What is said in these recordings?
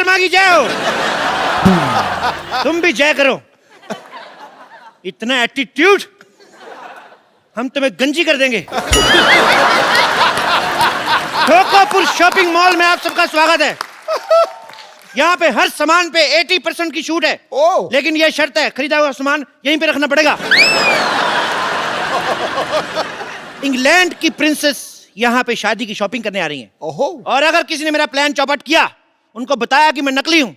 विश्वकर्मा की जय हो। तुम भी जय करो। इतना एटीट्यूड, हम तुम्हें गंजी कर देंगे। ढोकापुर शॉपिंग मॉल में आप सबका स्वागत है। यहाँ पे हर सामान पे 80% की छूट है। लेकिन यह शर्त है, खरीदा हुआ सामान यहीं पे रखना पड़ेगा। इंग्लैंड की प्रिंसेस यहाँ पे शादी की शॉपिंग करने आ रही हैं। और अगर किसी ने मेरा प्लान चौपट किया, उनको बताया कि मैं नकली हूं,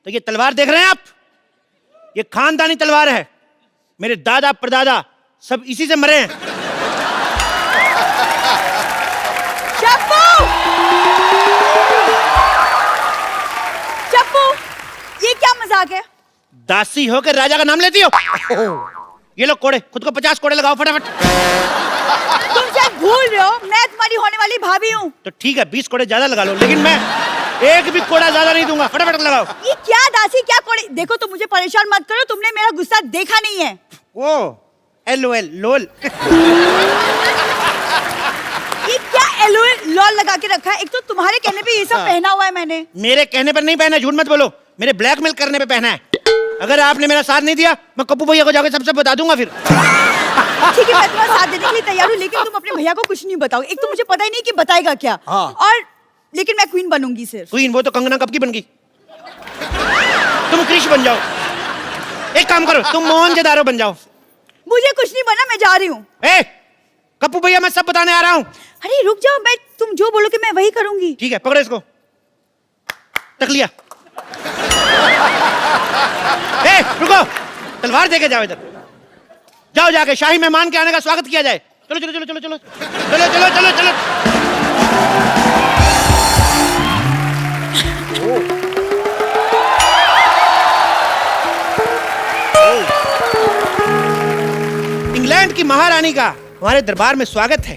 तो ये तलवार देख रहे हैं आप, ये खानदानी तलवार है। मेरे दादा परदादा सब इसी से मरे हैं। चप्पू! चप्पू, ये क्या मजाक है? दासी होकर राजा का नाम लेती हो? ये लो कोड़े, खुद को 50 कोड़े लगाओ फटाफट। तुम शायद भूल रहे हो, मैं तुम्हारी होने वाली भाभी हूँ। तो ठीक है, 20 कोड़े ज्यादा लगा लो, लेकिन मैं एक भी कोड़ा ज्यादा नहीं दूंगा। फटाफट लगाओ। ये क्या दासी, क्या कोड़े? देखो तुम मुझे परेशान मत करो, तुमने मेरा गुस्सा देखा नहीं है। ओ LOL लोल। ये क्या LOL लॉल लगा के रखा है? एक तो तुम्हारे कहने पे ये सब पहना हुआ है मैंने। मेरे कहने पर नहीं पहना, झूठ मत बोलो, मेरे ब्लैकमेल करने पे पहना है। अगर आपने मेरा साथ नहीं दिया, मैं कप्पू भैया को जाकर सबसे बता दूंगा फिर। ठीक है, मैं तुम्हारा साथ देने के लिए तैयार हूँ, लेकिन तुम अपने भैया को कुछ नहीं बताओ। एक तो मुझे पता ही नहीं कि बताएगा क्या। और लेकिन मैं क्वीन बनूंगी सिर्फ। क्वीन? वो तो कंगना कब की बन गई। तुम क्रिश बन जाओ। एक काम करो, तुम मोहनजोदारो बन जाओ। मुझे कुछ नहीं बना, मैं जा रही हूँ। कप्पू भैया, मैं सब बताने आ रहा हूँ। अरे रुक जाओ, मैं तुम जो बोलोगे मैं वही करूंगी। ठीक है, पकड़ो इसको। तक लिया। रुको, तलवार देके जाओ इधर। जाओ, जाके शाही मेहमान के आने का स्वागत किया जाए। चलो चलो चलो चलो चलो चलो चलो चलो चलो। इंग्लैंड की महारानी का हमारे दरबार में स्वागत है।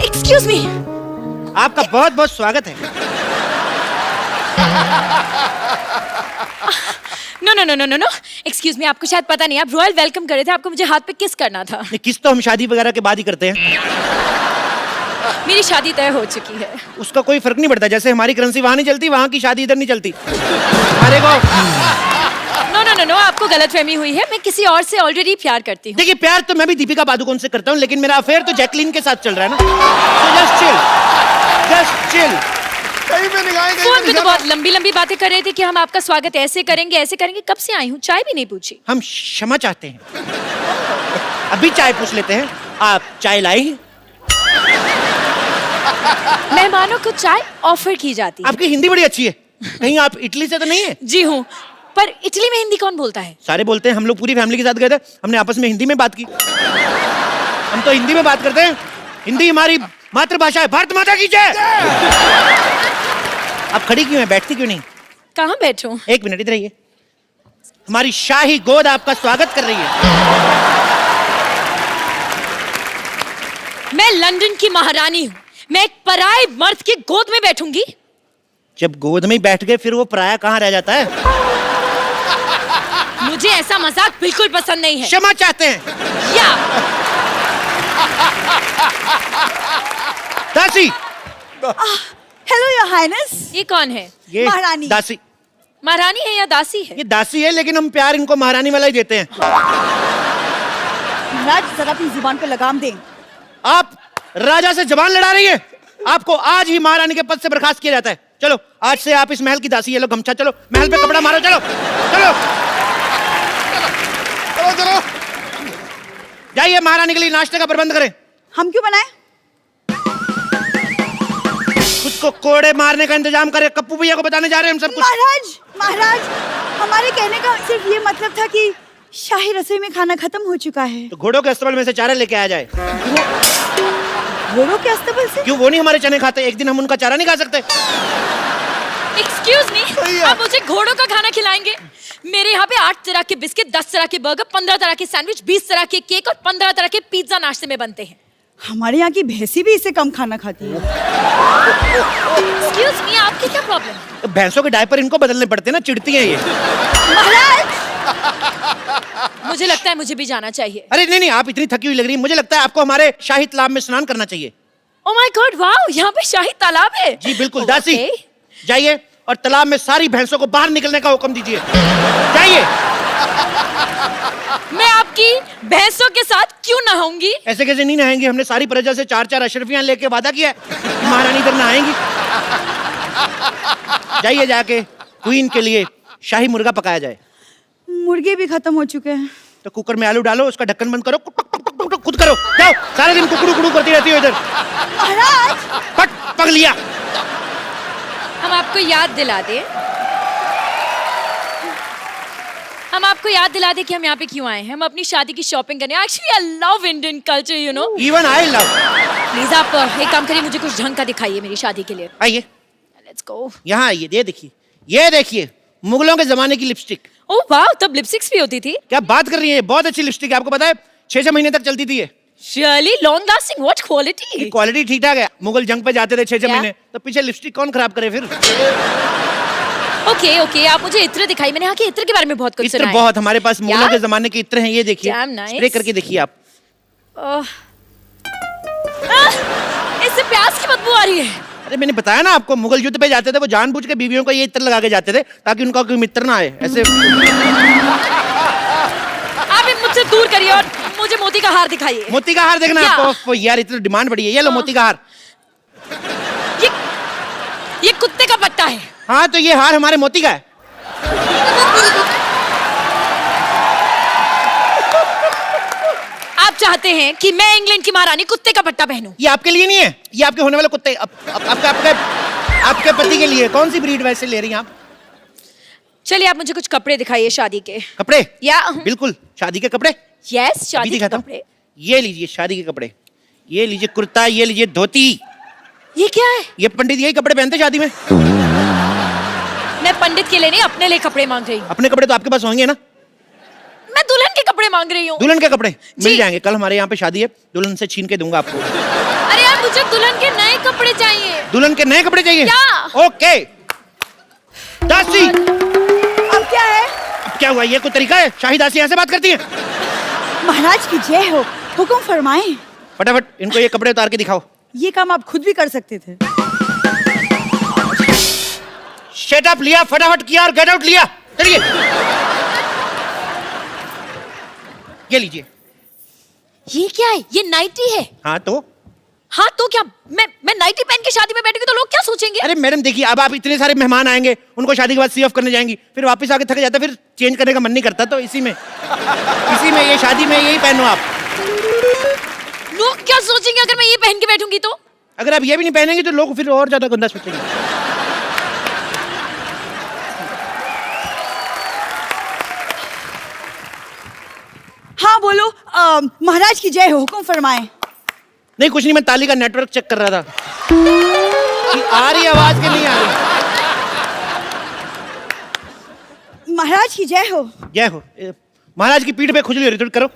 Excuse me. आपका बहुत बहुत स्वागत है। No no no no no no, excuse me, आपको शायद पता नहीं, आप रॉयल वेलकम कर रहे थे, आपको मुझे हाथ पे किस करना था। ये किस तो हम शादी वगैरह के बाद ही करते हैं। मेरी शादी तय हो चुकी है। उसका कोई फर्क नहीं पड़ता, जैसे हमारी करेंसी वहां नहीं चलती, वहां की शादी इधर नहीं चलती। अरे को नो नो नो नो, आपको गलतफहमी हुई है, मैं किसी और से ऑलरेडी प्यार करती हूँ। देखिए, प्यार तो मैं भी दीपिका पादुकोण से करता हूँ, लेकिन मेरा अफेयर तो जैकलीन के साथ चल रहा है ना। So just chill, just chill। कहीं पे निगाहें फोन पे तो बहुत लंबी लंबी बातें कर रहे थे कि हम आपका स्वागत ऐसे करेंगे ऐसे करेंगे। कब से आई हूँ, चाय भी नहीं पूछी। हम क्षमा चाहते हैं। अभी चाय पूछ लेते हैं, आप चाय लाई? मेहमानों को चाय ऑफर की जाती है। आपकी हिंदी बड़ी अच्छी है, कहीं आप इटली से तो नहीं है? जी हूँ, पर इटली में हिंदी कौन बोलता है? सारे बोलते हैं, हम लोग पूरी फैमिली के साथ गए थे, हमने आपस में हिंदी में बात की। हम तो हिंदी में बात करते हैं, हिंदी हमारी मातृभाषा है। भारत माता की जय। आप खड़ी क्यों है, बैठती क्यों नहीं? कहाँ बैठूं? एक मिनट इधर आइए। हमारी शाही गोद आपका स्वागत कर रही है। मैं लंदन की महारानी हूँ, मैं एक पराये मर्द की गोद में बैठूंगी? जब गोद में ही बैठ गए, फिर वो पराया कहाँ रह जाता है? मुझे ऐसा मजाक बिल्कुल पसंद नहीं है। क्षमा चाहते हैं। या दासी। Hello your highness. ये कौन है? ये महारानी। दासी। महारानी है या दासी है? ये दासी है, लेकिन हम प्यार इनको महारानी वाला ही देते हैं। महाराज, जरा अपनी जुबान पे लगाम दें। आप राजा से जबान लड़ा रही है। आपको आज ही महारानी के पद से बर्खास्त किया जाता है। चलो, आज से आप इस महल की दासी है। लो गमछा, चलो महल पे कपड़ा मारो। चलो चलो चलो चलो। जाइए, महारानी के लिए नाश्ते का प्रबंध करें। हम क्यों बनाए? खुद को कोड़े मारने का इंतजाम करें। कप्पू भैया को बताने जा रहे हैं हम सब कुछ। महाराज, महाराज, हमारे कहने का सिर्फ ये मतलब था कि शाही रसोई में खाना खत्म हो चुका है। तो घोड़ों के अस्तबल में से चारा लेके आ जाए। घोड़ों के अस्तबल से? क्यों, वो नहीं हमारे चने खाते? एक दिन हम उनका चारा नहीं खा सकते? एक्सक्यूज मी, आप मुझे घोड़ों का खाना खिलाएंगे? मेरे यहाँ पे 8 तरह के बिस्किट, 10 तरह के बर्गर, 15 तरह के सैंडविच, 20 तरह के केक और 15 तरह के पिज्जा नाश्ते में बनते हैं। हमारे यहाँ की भैंसी भी इससे कम खाना खाती है। एक्सक्यूज मी, आपकी क्या प्रॉब्लम है? तो भैंसों के डायपर इनको बदलने पड़ते हैं ना, चिढ़ती हैं ये। महाराज, मुझे लगता है मुझे भी जाना चाहिए। अरे नहीं नहीं, आप इतनी थकी हुई लग रही है, मुझे लगता है आपको हमारे शाही तालाब में स्नान करना चाहिए। ओह माय गॉड, वाओ, यहाँ पे शाही तालाब है। जी बिल्कुल। दासी, जाइए और तालाब में सारी भैंसों को बाहर निकलने का हुक्म दीजिए। जाइए। मैं आपकी भैंसों के साथ क्यों नहाऊंगी? ऐसे कैसे नहीं नहाएंगी? हमने सारी प्रजा से 4-4 अशरफियां लेके वादा किया है कि महारानी इधर नहाएंगी। जाइए, जाके क्वीन के लिए शाही मुर्गा पकाया जाए। मुर्गे भी खत्म हो चुके हैं। तो कुकर में आलू डालो, उसका ढक्कन बंद करो, खुद करो। जाओ, सारा दिन कुकड़ू कुकड़ू करती रहती हो इधर। महाराज पट पक लिया। हम आपको याद दिला दें, हम आपको याद दिला दें कि हम यहाँ पे क्यों आए हैं। हम अपनी शादी की शॉपिंग करने। Actually I love Indian culture, you know. Even I love. Please आप एक काम करिए, मुझे कुछ ढंग का दिखाइए मेरी शादी के लिए। आइए, लेट्स गो। यहाँ आइए, ये देखिए मुगलों के जमाने की लिपस्टिक। ओह वाह, तब लिपस्टिक्स भी होती थी? क्या बात कर रही है? बहुत अच्छी लिपस्टिक है, आपको पता है 6-6 महीने तक चलती थी ये। Surely long lasting, what quality? Quality ठीक ठाक है। मुगल जंग पे जाते थे 6-6 क्या? महीने, तो पीछे लिपस्टिक कौन खराब करे फिर? ओके, आप मुझे इत्र दिखाई। मैंने यहाँ के इत्र के बारे में बहुत कुछ इत्र सुना है। बहुत, हमारे पास मुगलों क्या? के जमाने के इत्र हैं, ये देखिए। Damn nice. स्प्रे करके देखिए आप। इससे प्याज की बदबू आ रही है। अरे मैंने बताया ना आपको, मुगल युद्ध पे जाते थे, वो जानबूझ के बीवियों को ये इत्र लगा के जाते थे ताकि उनका कोई मित्र ना आए। ऐसे आप मुझसे दूर करिए और मुझे मोती का हार दिखाइए। मोती का हार देखना क्या? आपको? यार इतनी डिमांड बढ़ी है, ये लो मोती का हार। ये कुत्ते का पट्टा है। हाँ, तो ये हार हमारे मोती का है। आप चाहते हैं कि मैं इंग्लैंड की महारानी कुत्ते का पट्टा पहनूं? ये आपके लिए नहीं है, ये आपके होने वाले कुत्ते, आपके पति के लिए। कौन सी ब्रीड वैसे ले रही हैं आप? चलिए आप मुझे कुछ कपड़े दिखाइए शादी के। कपड़े? या बिल्कुल, शादी के कपड़े। यस, अभी शादी के दिखाता हूं। कपड़े। ये लीजिए शादी के कपड़े, ये लीजिए कुर्ता, ये लीजिए धोती। ये क्या है? ये पंडित यही कपड़े पहनते शादी में। मैं पंडित के लिए नहीं, अपने लिए कपड़े मांग रही हूँ। अपने कपड़े तो आपके पास होंगे ना? मैं दुल्हन के कपड़े मांग रही हूँ। दुल्हन के कपड़े मिल जी। जाएंगे, कल हमारे यहाँ पे शादी है, दुल्हन से छीन के दूंगा आपको। अरे यार, मुझे दुल्हन के नए कपड़े चाहिए। दुल्हन के नए कपड़े चाहिए? क्या? ओके। दासी, अब क्या है? अब क्या हुआ? ये कोई तरीका है? शाही दासी ऐसे बात करती है? महाराज की जय हो, हुक्म फरमाएं। फटाफट इनको ये कपड़े उतार के दिखाओ। ये काम आप खुद भी कर सकते थे। शट अप लिया, फटाफट किया और गेट आउट लिया। चलिए, ये लीजिए। ये क्या है? ये नाइटी है। हाँ तो? हाँ तो क्या? मैं नाइटी पहन के शादी में बैठूंगी तो लोग क्या सोचेंगे? अरे मैडम देखिए, अब आप इतने सारे मेहमान आएंगे, उनको शादी के बाद सी ऑफ करने जाएंगी, फिर वापस आके थक जाता, फिर चेंज करने का मन नहीं करता, तो इसी में ये शादी में यही पहनो आप। लोग क्या सोचेंगे अगर मैं ये पहन के बैठूंगी तो? अगर आप ये भी नहीं पहनेंगे तो लोग फिर और ज्यादा गंदा सोचेंगे। हाँ बोलो, महाराज की जय हो, हुक्म फरमाएं। नहीं कुछ नहीं, मैं ताली का नेटवर्क चेक कर रहा था कि आ रही आवाज कि नहीं आ रही। महाराज की जय हो। जय हो। महाराज की पीठ पे खुजली हो रही, थोड़ी करो।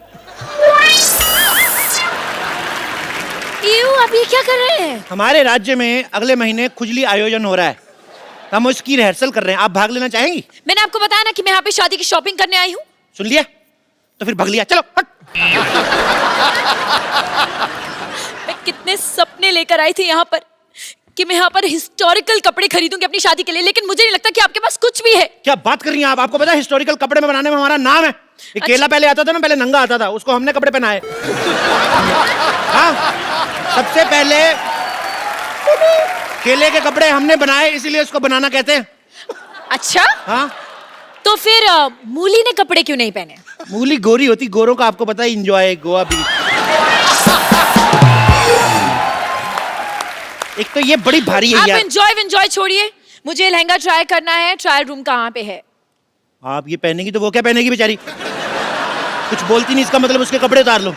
आप ये क्या कर रहे हैं? हमारे राज्य में अगले महीने खुजली आयोजन हो रहा है, हम उसकी रिहर्सल कर रहे हैं, आप भाग लेना चाहेंगी? मैंने आपको बताया ना कि मैं यहाँ पे शादी की शॉपिंग करने आई हूँ। सुन लिया? तो फिर भाग लिया, चलो हट। मैं कितने सपने लेकर आई थी यहाँ पर कि मैं यहाँ पर हिस्टोरिकल कपड़े खरीदूंगी अपनी शादी के लिए, लेकिन मुझे नहीं लगता कि आपके पास कुछ भी है। क्या बात कर रही हैं आप? आपको पता है हिस्टोरिकल कपड़े में बनाने में हमारा नाम है। ये केला पहले आता था ना, पहले नंगा आता था, उसको हमने कपड़े पहनाए। हाँ, सबसे पहले केले के कपड़े हमने बनाए, इसीलिए उसको बनाना कहते हैं। अच्छा, हाँ, तो फिर मूली ने कपड़े क्यों नहीं पहने? मूली गोरी होती, गोरों का आपको पता है एंजॉय गोवा बीच। एक तो ये बड़ी भारी है आप यार। एंजॉय छोड़िए, मुझे लहंगा ट्राई करना है। ट्रायल रूम कहाँ पे है? आप ये पहनेगी तो वो क्या पहनेगी बेचारी? कुछ बोलती नहीं, इसका मतलब उसके कपड़े उतार लो।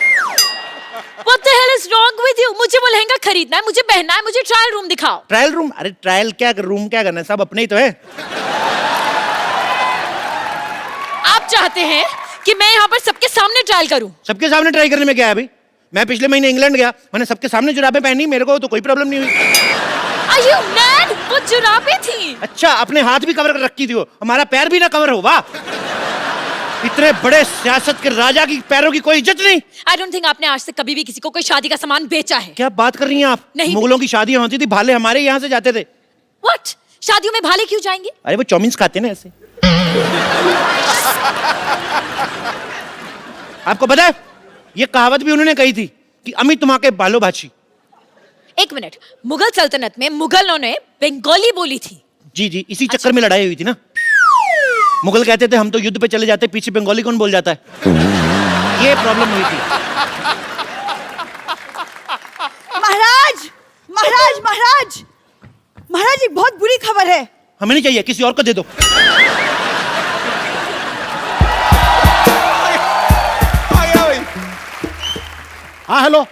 What the hell is wrong with you? मुझे वो लहंगा खरीदना है, मुझे पहनना है, मुझे ट्रायल रूम दिखाओ। Trial room? अरे ट्रायल क्या, रूम क्या करना है, सब अपने ही तो है। आप चाहते हैं कि मैं यहाँ पर सबके सामने ट्रायल करूं? सबके सामने ट्राई करने में क्या है भाई? मैं पिछले महीने इंग्लैंड गया, मैंने सबके सामने जुराबें पहनी, मेरे को तो कोई प्रॉब्लम नहीं हुई। Are you mad? वो जुराबें थी। अच्छा, अपने हाथ भी कवर कर रखी थी वो, हमारा पैर भी ना कवर हो। वाह, इतने बड़े सियासत के राजा की पैरों की कोई इज्जत नहीं। I don't think आपने आज तक कभी भी किसी को कोई शादी का सामान बेचा है। क्या बात कर रही हैं आप? नहीं। मुगलों की शादियां होती थी, भाले हमारे यहाँ से जाते थे। What? शादियों में भाले क्यों जाएंगे? अरे वो चाउमीन खाते हैं ना ऐसे। आपको पता है ये कहावत भी उन्होंने कही थी कि अमी तुम्हारे बालो भाची। एक मिनट, मुगल सल्तनत में मुगलों ने बंगाली बोली थी। जी जी, इसी चक्कर में लड़ाई हुई थी ना। मुगल कहते थे हम तो युद्ध पे चले जाते, पीछे बंगाली कौन बोल जाता है, ये प्रॉब्लम हुई थी। महाराज महाराज महाराज महाराज, एक बहुत बुरी खबर है। हमें नहीं चाहिए, किसी और को दे दो। हाँ हेलो,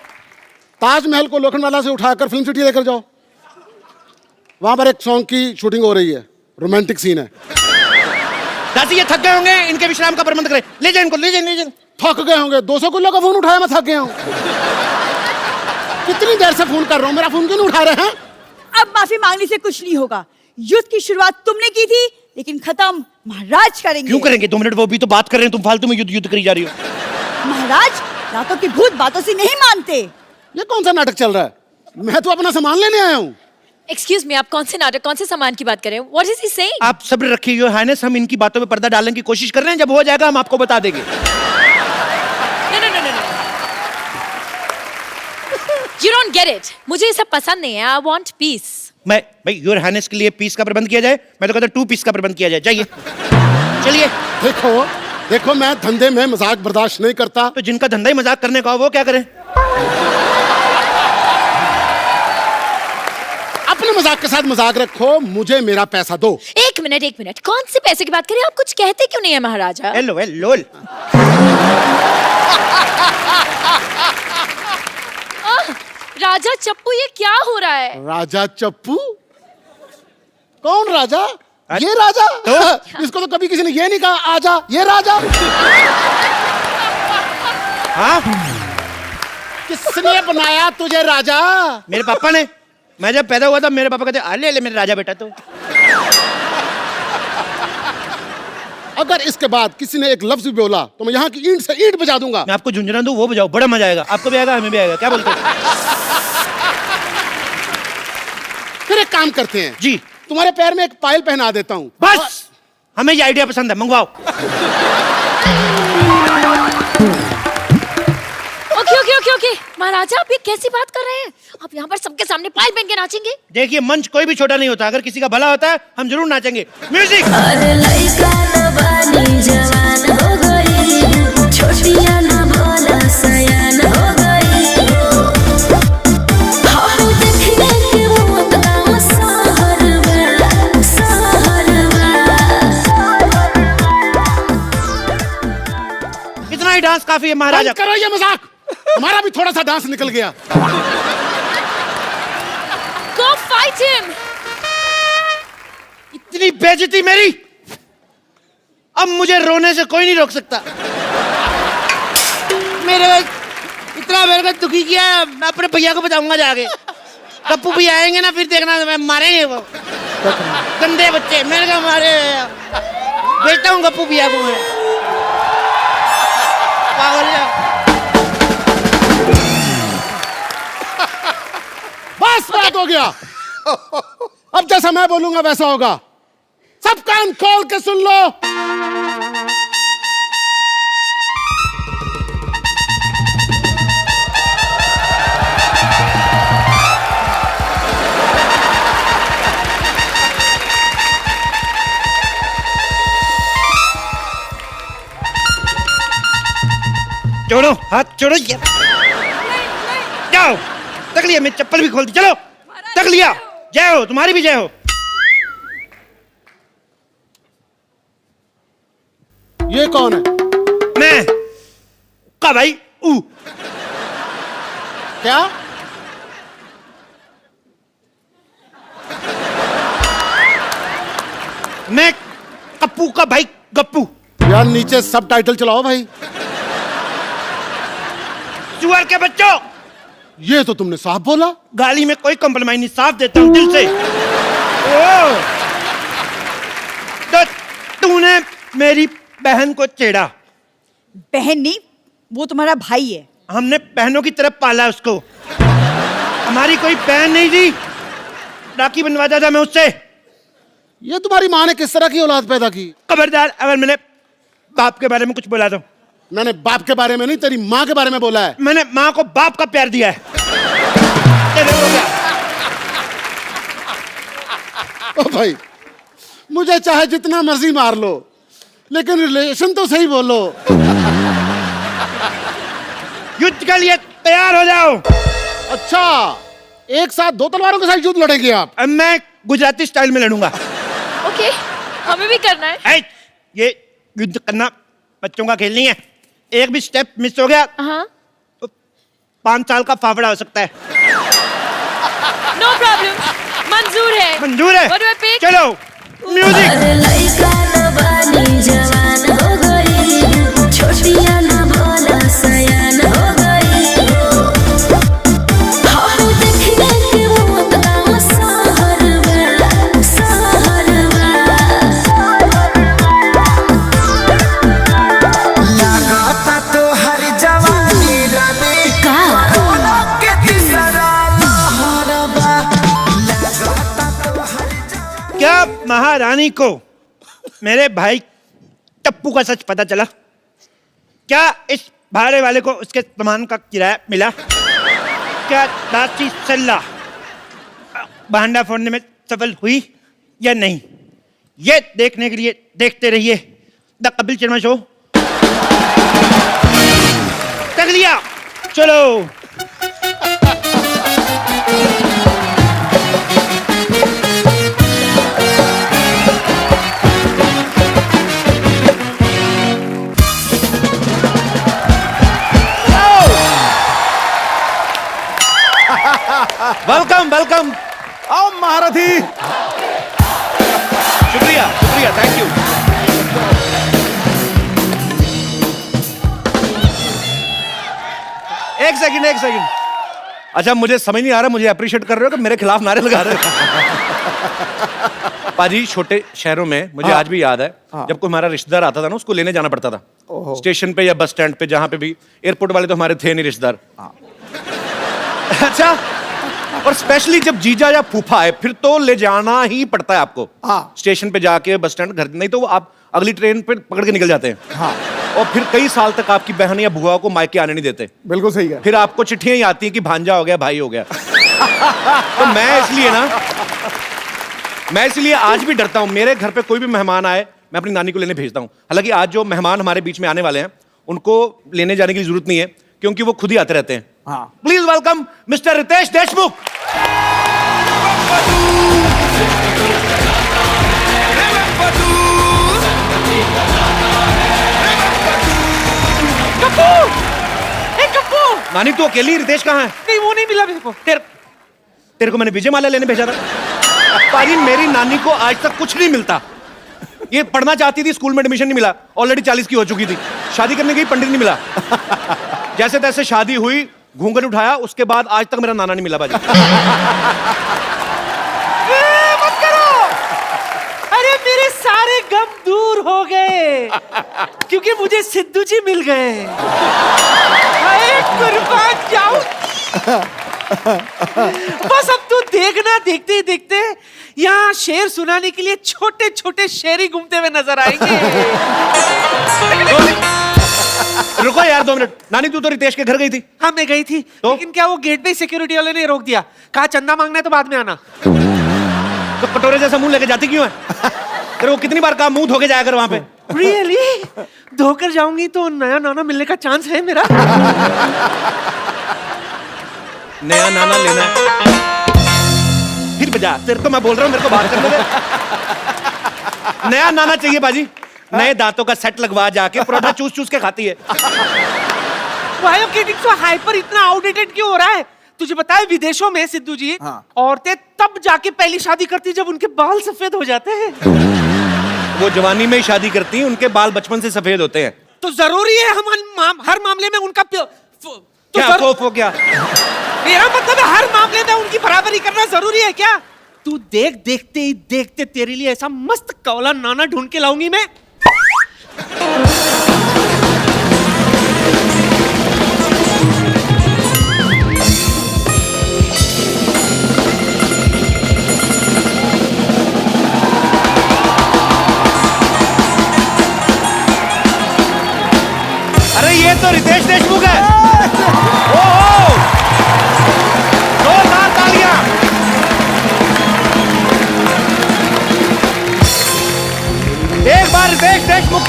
ताजमहल को लोखंडवाला से उठाकर फिल्म सिटी लेकर जाओ। वहां पर एक सॉन्ग की शूटिंग हो रही है, रोमांटिक सीन है। दादी ये थक गए होंगे, इनके विश्राम का प्रबंध करें। ले जाए इनको, ले जाए, ले जाए। थक गए होंगे, 200 किलो का फोन उठाया, मैं थक गया हूँ। कितनी देर से फोन कर रहा हूँ, मेरा फोन क्यों नहीं उठा रहे हैं? अब माफी मांगने से कुछ नहीं होगा। युद्ध की शुरुआत तुमने की थी, लेकिन खत्म महाराज करेंगे। क्यों करेंगे? 2 मिनट वो भी तो बात कर रहे हैं, तुम फालतू में युद्ध करी जा रही हो। महाराज रातों की भूत बातों से नहीं मानते। ये कौन सा नाटक चल रहा है? मैं तो अपना सामान लेने आया हूँ। एक्सक्यूज मी, आप कौन से नाटक, कौन से सामान की बात कर रहे हैं? What is he saying? आप सब्र रखिए योर हाइनेस, हम इनकी बातों में पर्दा डालने की कोशिश कर रहे हैं, जब हो जाएगा हम आपको बता देंगे। No, no, no, no, no. You don't get it. मुझे ये सब पसंद नहीं है। I want peace. मैं भाई योर हाइनेस के लिए पीस का प्रबंध किया जाए, मैं तो कहता हूं 2 पीस का प्रबंध किया जाए। जाइए, चलिए। देखो देखो, मैं धंधे में मजाक बर्दाश्त नहीं करता। तो जिनका धंधा ही मजाक करने का हो वो क्या करें? अपने मजाक के साथ मजाक रखो, मुझे मेरा पैसा दो। एक मिनट, कौन से पैसे की बात करें? आप कुछ कहते क्यों नहीं है महाराजा? Hello hello. राजा चप्पू, ये क्या हो रहा है? राजा चप्पू? कौन राजा? ये राजा? तो? इसको तो कभी किसी ने ये नहीं कहा आजा, ये राजा। हाँ, किसने बनाया तुझे राजा? मेरे पापा ने। मैं जब पैदा हुआ था मेरे पापा कहते अले ले मेरे राजा बेटा। तो अगर इसके बाद किसी ने एक लफ्ज भी बोला तो मैं यहाँ की ईंट से ईंट बजा दूंगा। मैं आपको झुंझुना दूं, वो बजाओ, बड़ा मजा आएगा। आपको भी आएगा, हमें भी आएगा। क्या बोलते हैं? फिर एक काम करते हैं जी, तुम्हारे पैर में एक पायल पहना देता हूँ। बस हमें ये आइडिया पसंद है, मंगवाओ। ओके महाराजा, आप ये कैसी बात कर रहे हैं? आप यहाँ पर सबके सामने पायल पहन के नाचेंगे? देखिए, मंच कोई भी छोटा नहीं होता, अगर किसी का भला होता है हम जरूर नाचेंगे। म्यूजिक। अरे लइका न बानी जवान हो गई, छोटिया न भोला सयान हो गई। हम देखने के मौत का सहरवा, सहरवा। इतना ही डांस काफी है महाराजा। बंद करो ये मजाक, हमारा भी थोड़ा सा डांस निकल गया। Go fight him! इतनी बेइज्जती मेरी, अब मुझे रोने से कोई नहीं रोक सकता। मेरे इतना मेरे को दुखी किया, मैं अपने भैया को बताऊंगा जाके। गप्पू भी आएंगे ना, फिर देखना मैं मारेंगे वो गंदे बच्चे। मेरे को मारे, बेचता हूँ गप्पू भैया को मैं। पागल। बस बात हो गया। अब जैसा मैं बोलूंगा वैसा होगा। सब कान खोल के सुन लो। छोड़ो हाथ, छोड़ो। जाओ, तक लिया, मैं चप्पल भी खोल दी। चलो, तक लिया। जय हो, तुम्हारी भी जय हो। ये कौन है? मैं का भाई ऊ। क्या? मैं कप्पू का भाई गप्पू। यार नीचे सब टाइटल चलाओ भाई। सुअर के बच्चों, ये तो तुमने साफ बोला। गाली में कोई कॉम्प्रोमाइज नहीं, साफ देता हूं दिल से। ओ, तो तूने मेरी बहन को छेड़ा। बहन नहीं, वो तुम्हारा भाई है। हमने बहनों की तरफ पाला उसको। हमारी कोई बहन नहीं थी, राखी बनवाता था मैं उससे। ये तुम्हारी माँ ने किस तरह की औलाद पैदा की? खबरदार अगर मैंने बाप के बारे में कुछ बोला तो। मैंने बाप के बारे में नहीं, तेरी माँ के बारे में बोला है। मैंने माँ को बाप का प्यार दिया है। तेरे को क्या? ओ भाई, मुझे चाहे जितना मर्जी मार लो, लेकिन रिलेशन तो सही बोलो। युद्ध के लिए तैयार हो जाओ। अच्छा, एक साथ दो तलवारों के साथ युद्ध लड़ेंगे आप? अब मैं गुजराती स्टाइल में लड़ूंगा। ओके, हमें भी करना है। ये युद्ध करना बच्चों का खेल नहीं है। एक भी स्टेप मिस हो गया हाँ, तो 5 साल का फाफड़ा हो सकता है। नो प्रॉब्लम, मंजूर है। मंजूर है? What do I pick? चलो म्यूजिक। अरे लइका न बानी जवान हो गई, छोटिया न भोला सयान हो गई। हम देखने के मौत का सहरवा, सहरवा। लागता तो हर जवानी रानी का कोना के तीसरा लहरबा। लागता तो हर क्या महारानी को मेरे भाई टप्पू का सच पता चला? क्या इस भाड़े वाले को उसके सामान का किराया मिला? क्या दासी सल्ला भांडा फोड़ने में सफल हुई या नहीं? ये देखने के लिए देखते रहिए द कपिल शर्मा शो। तक लिया, चलो। Welcome welcome. आओ महारथी। शुक्रिया शुक्रिया, थैंक यू। एक सेकंड। अच्छा, मुझे समझ नहीं आ रहा, मुझे अप्रिशिएट कर रहे हो कि मेरे खिलाफ नारे लगा रहे हो? पाजी, छोटे शहरों में मुझे आज भी याद है जब कोई हमारा रिश्तेदार आता था ना, उसको लेने जाना पड़ता था स्टेशन पे या बस स्टैंड पे, जहां पे भी। एयरपोर्ट वाले तो हमारे थे नहीं रिश्तेदार। अच्छा, और स्पेशली जब जीजा या फूफा आए फिर तो ले जाना ही पड़ता है आपको। स्टेशन पे जाके बस स्टैंड, घर, नहीं तो वो आप अगली ट्रेन पे पकड़ के निकल जाते हैं। और फिर कई साल तक आपकी बहन या बुआ को मायके आने नहीं देते। बिल्कुल सही है। फिर आपको चिट्ठियां ही आती हैं कि भांजा हो गया, भाई हो गया। तो मैं इसलिए आज भी डरता हूं। मेरे घर पे कोई भी मेहमान आए, मैं अपनी नानी को लेने भेजता हूं। हालांकि आज जो मेहमान हमारे बीच में आने वाले हैं उनको लेने जाने की जरूरत नहीं है, क्योंकि वो खुद ही आते रहते हैं। Please welcome mister Ritesh Deshmukh. नानी, तू अकेली? रितेश कहाँ है? नहीं, वो नहीं मिला मेरे को। तेरे को मैंने विजय माल्या लेने भेजा था। पाजी, मेरी नानी को आज तक कुछ नहीं मिलता। ये पढ़ना चाहती थी, स्कूल में एडमिशन नहीं मिला, ऑलरेडी 40 की हो चुकी थी। शादी करने गई, पंडित नहीं मिला। जैसे तैसे शादी हुई, घूंघट उठाया, उसके बाद आज तक मेरा नाना नहीं मिला। बाजी मत करो। अरे मेरे सारे गम दूर हो गए क्योंकि मुझे सिद्धू जी मिल गए। अरे कुर्बान जाऊं। बस अब तू देखना, देखते ही देखते यहाँ शेर सुनाने के लिए छोटे छोटे शेर ही घूमते हुए नजर आएंगे। रुको यार 2 मिनट। नानी, तू तो रितेश के घर गई थी। हाँ, मैं गई थी तो? लेकिन क्या वो गेट पे सिक्योरिटी वाले ने रोक दिया, कहा चंदा मांगना है तो बाद में आना। तो कटोरे जैसा मुंह लेके जाती क्यों है? तेरे को कितनी बार कहा मुंह धोके जाया कर वहां पे। रियली? धोकर जाऊंगी तो नया नाना मिलने का चांस है मेरा? नया नाना लेना है फिर बजा। तेरे को मैं बोल रहा हूँ, मेरे को बात करने दे। नया नाना चाहिए बाजी। नए दांतों का सेट लगवा जाके परोठा चूस चूस के खाती है। Why are you getting so hyper? इतना आउटडेटेड क्यों हो रहा है? तुझे पता है विदेशों में सिद्धू जी, औरतें तब जाके पहली शादी करती जब उनके बाल सफेद हो जाते हैं। वो जवानी में ही शादी करती हैं, उनके बाल बचपन से सफेद होते हैं। तो जरूरी है हम हर मामले में उनका क्या? मेरा मतलब है हर मामले में उनकी बराबरी करना जरूरी है क्या? तू देखते ही देखते तेरे लिए ऐसा मस्त कौला नाना ढूंढ के लाऊंगी मैं।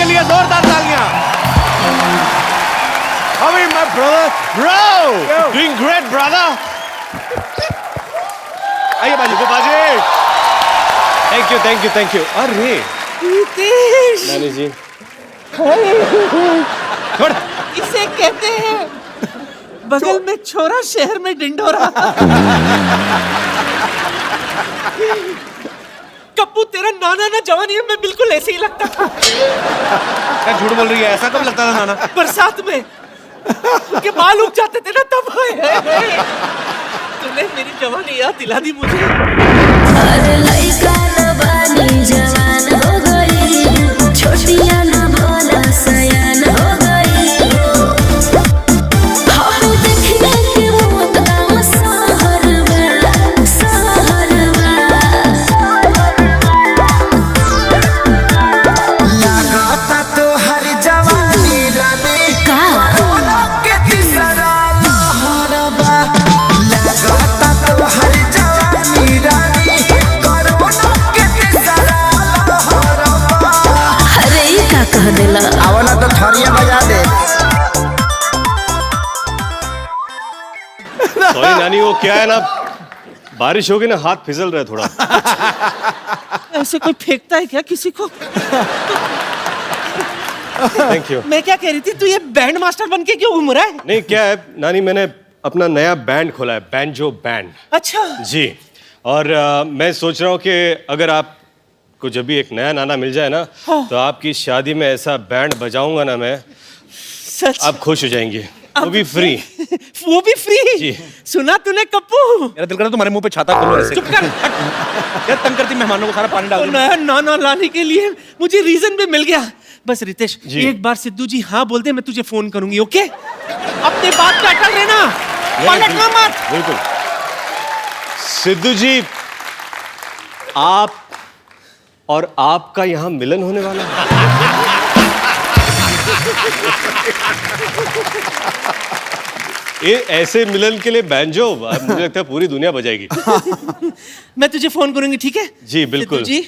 के लिए जोरदार तालियां। अभी my brother, bro, doing great, brother. आइए बाजी, thank you. अरे रितेश, नानी जी छोड़। इसे कहते हैं बगल में छोरा, शहर में डिंडोरा। कप्पू, तेरा नाना ना जवानी में बिल्कुल ऐसे ही लगता था। क्या झूठ बोल रही है? ऐसा कब लगता था नाना? बरसात में उनके बाल उग जाते थे ना, तब। तूने मेरी जवानी याद दिला दी मुझे। अरे लइका न बानी जवान हो गई, छोटिया न भोला सयान हो गई। हम देखने के मौत गाँव सहरवा। लागता तो हर जवानी रानी कोरोना के तीसरा लहरबा। लागता तो हर जवानी रानी कोरोना के तीसरा लहरबा। अरे ई का कह देला? आवला तो थरिया बजा दे। सॉरी नानी, वो क्या है ना, बारिश होगी ना, हाथ फिसल रहा है थोड़ा। ऐसे कोई फेंकता है क्या किसी को? Thank you. मैं क्या कह रही थी, तू ये बैंड मास्टर बन के क्यों घूम रहा है? नहीं, क्या है नानी, मैंने अपना नया बैंड खोला है, बैंजो बैंड। अच्छा, जी, और मैं सोच रहा हूँ कि अगर आपको जब भी एक नया नाना मिल जाए ना, तो आपकी शादी में ऐसा बैंड बजाऊंगा ना मैं, सच? आप खुश हो जाएंगे। वो भी फ्री। वो भी फ्री? जी। सुना तूने कप्पू? मेरा दिल कर रहा है तुम्हारे मुंह पे छाता खोलो ऐसे। चुप कर। क्या तंग करती मेहमानों को, सारा पानी डाल तो दो। नया नाना लाने के लिए मुझे रीजन भी मिल गया। बस रितेश, जी। एक बार सिद्धू जी हाँ बोल दे, मैं तुझे फोन करूंगी। ओके? अपने बात पे अटल रहना, पलटना मत। बिल्कुल। सिद्धू जी, आप और आपका यहाँ मिलन होने वाला है। ये ऐसे मिलन के लिए बैंजो, मुझे लगता है पूरी दुनिया बजाएगी। मैं तुझे फोन करूंगी, ठीक है? जी बिल्कुल। सिद्धू जी,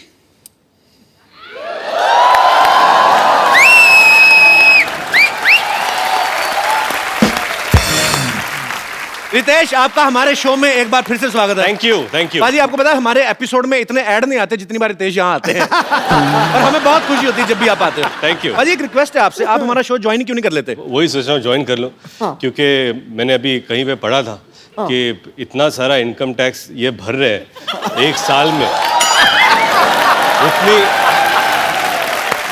रितेश, आपका हमारे शो में एक बार फिर से स्वागत है। Thank you, thank you. बाजी, आपको पता है हमारे एपिसोड में इतने ऐड नहीं आते जितनी बार रितेश यहाँ आते हैं। और हमें बहुत खुशी होती है जब भी आप आते हो। Thank you। बाजी, एक रिक्वेस्ट है आपसे, आप हमारा शो ज्वाइन क्यों नहीं कर लेते? वही सोच रहा हूँ ज्वाइन कर लूँ, क्योंकि मैंने अभी कहीं पे पढ़ा था कि इतना सारा इनकम टैक्स ये भर रहे हैं एक साल में,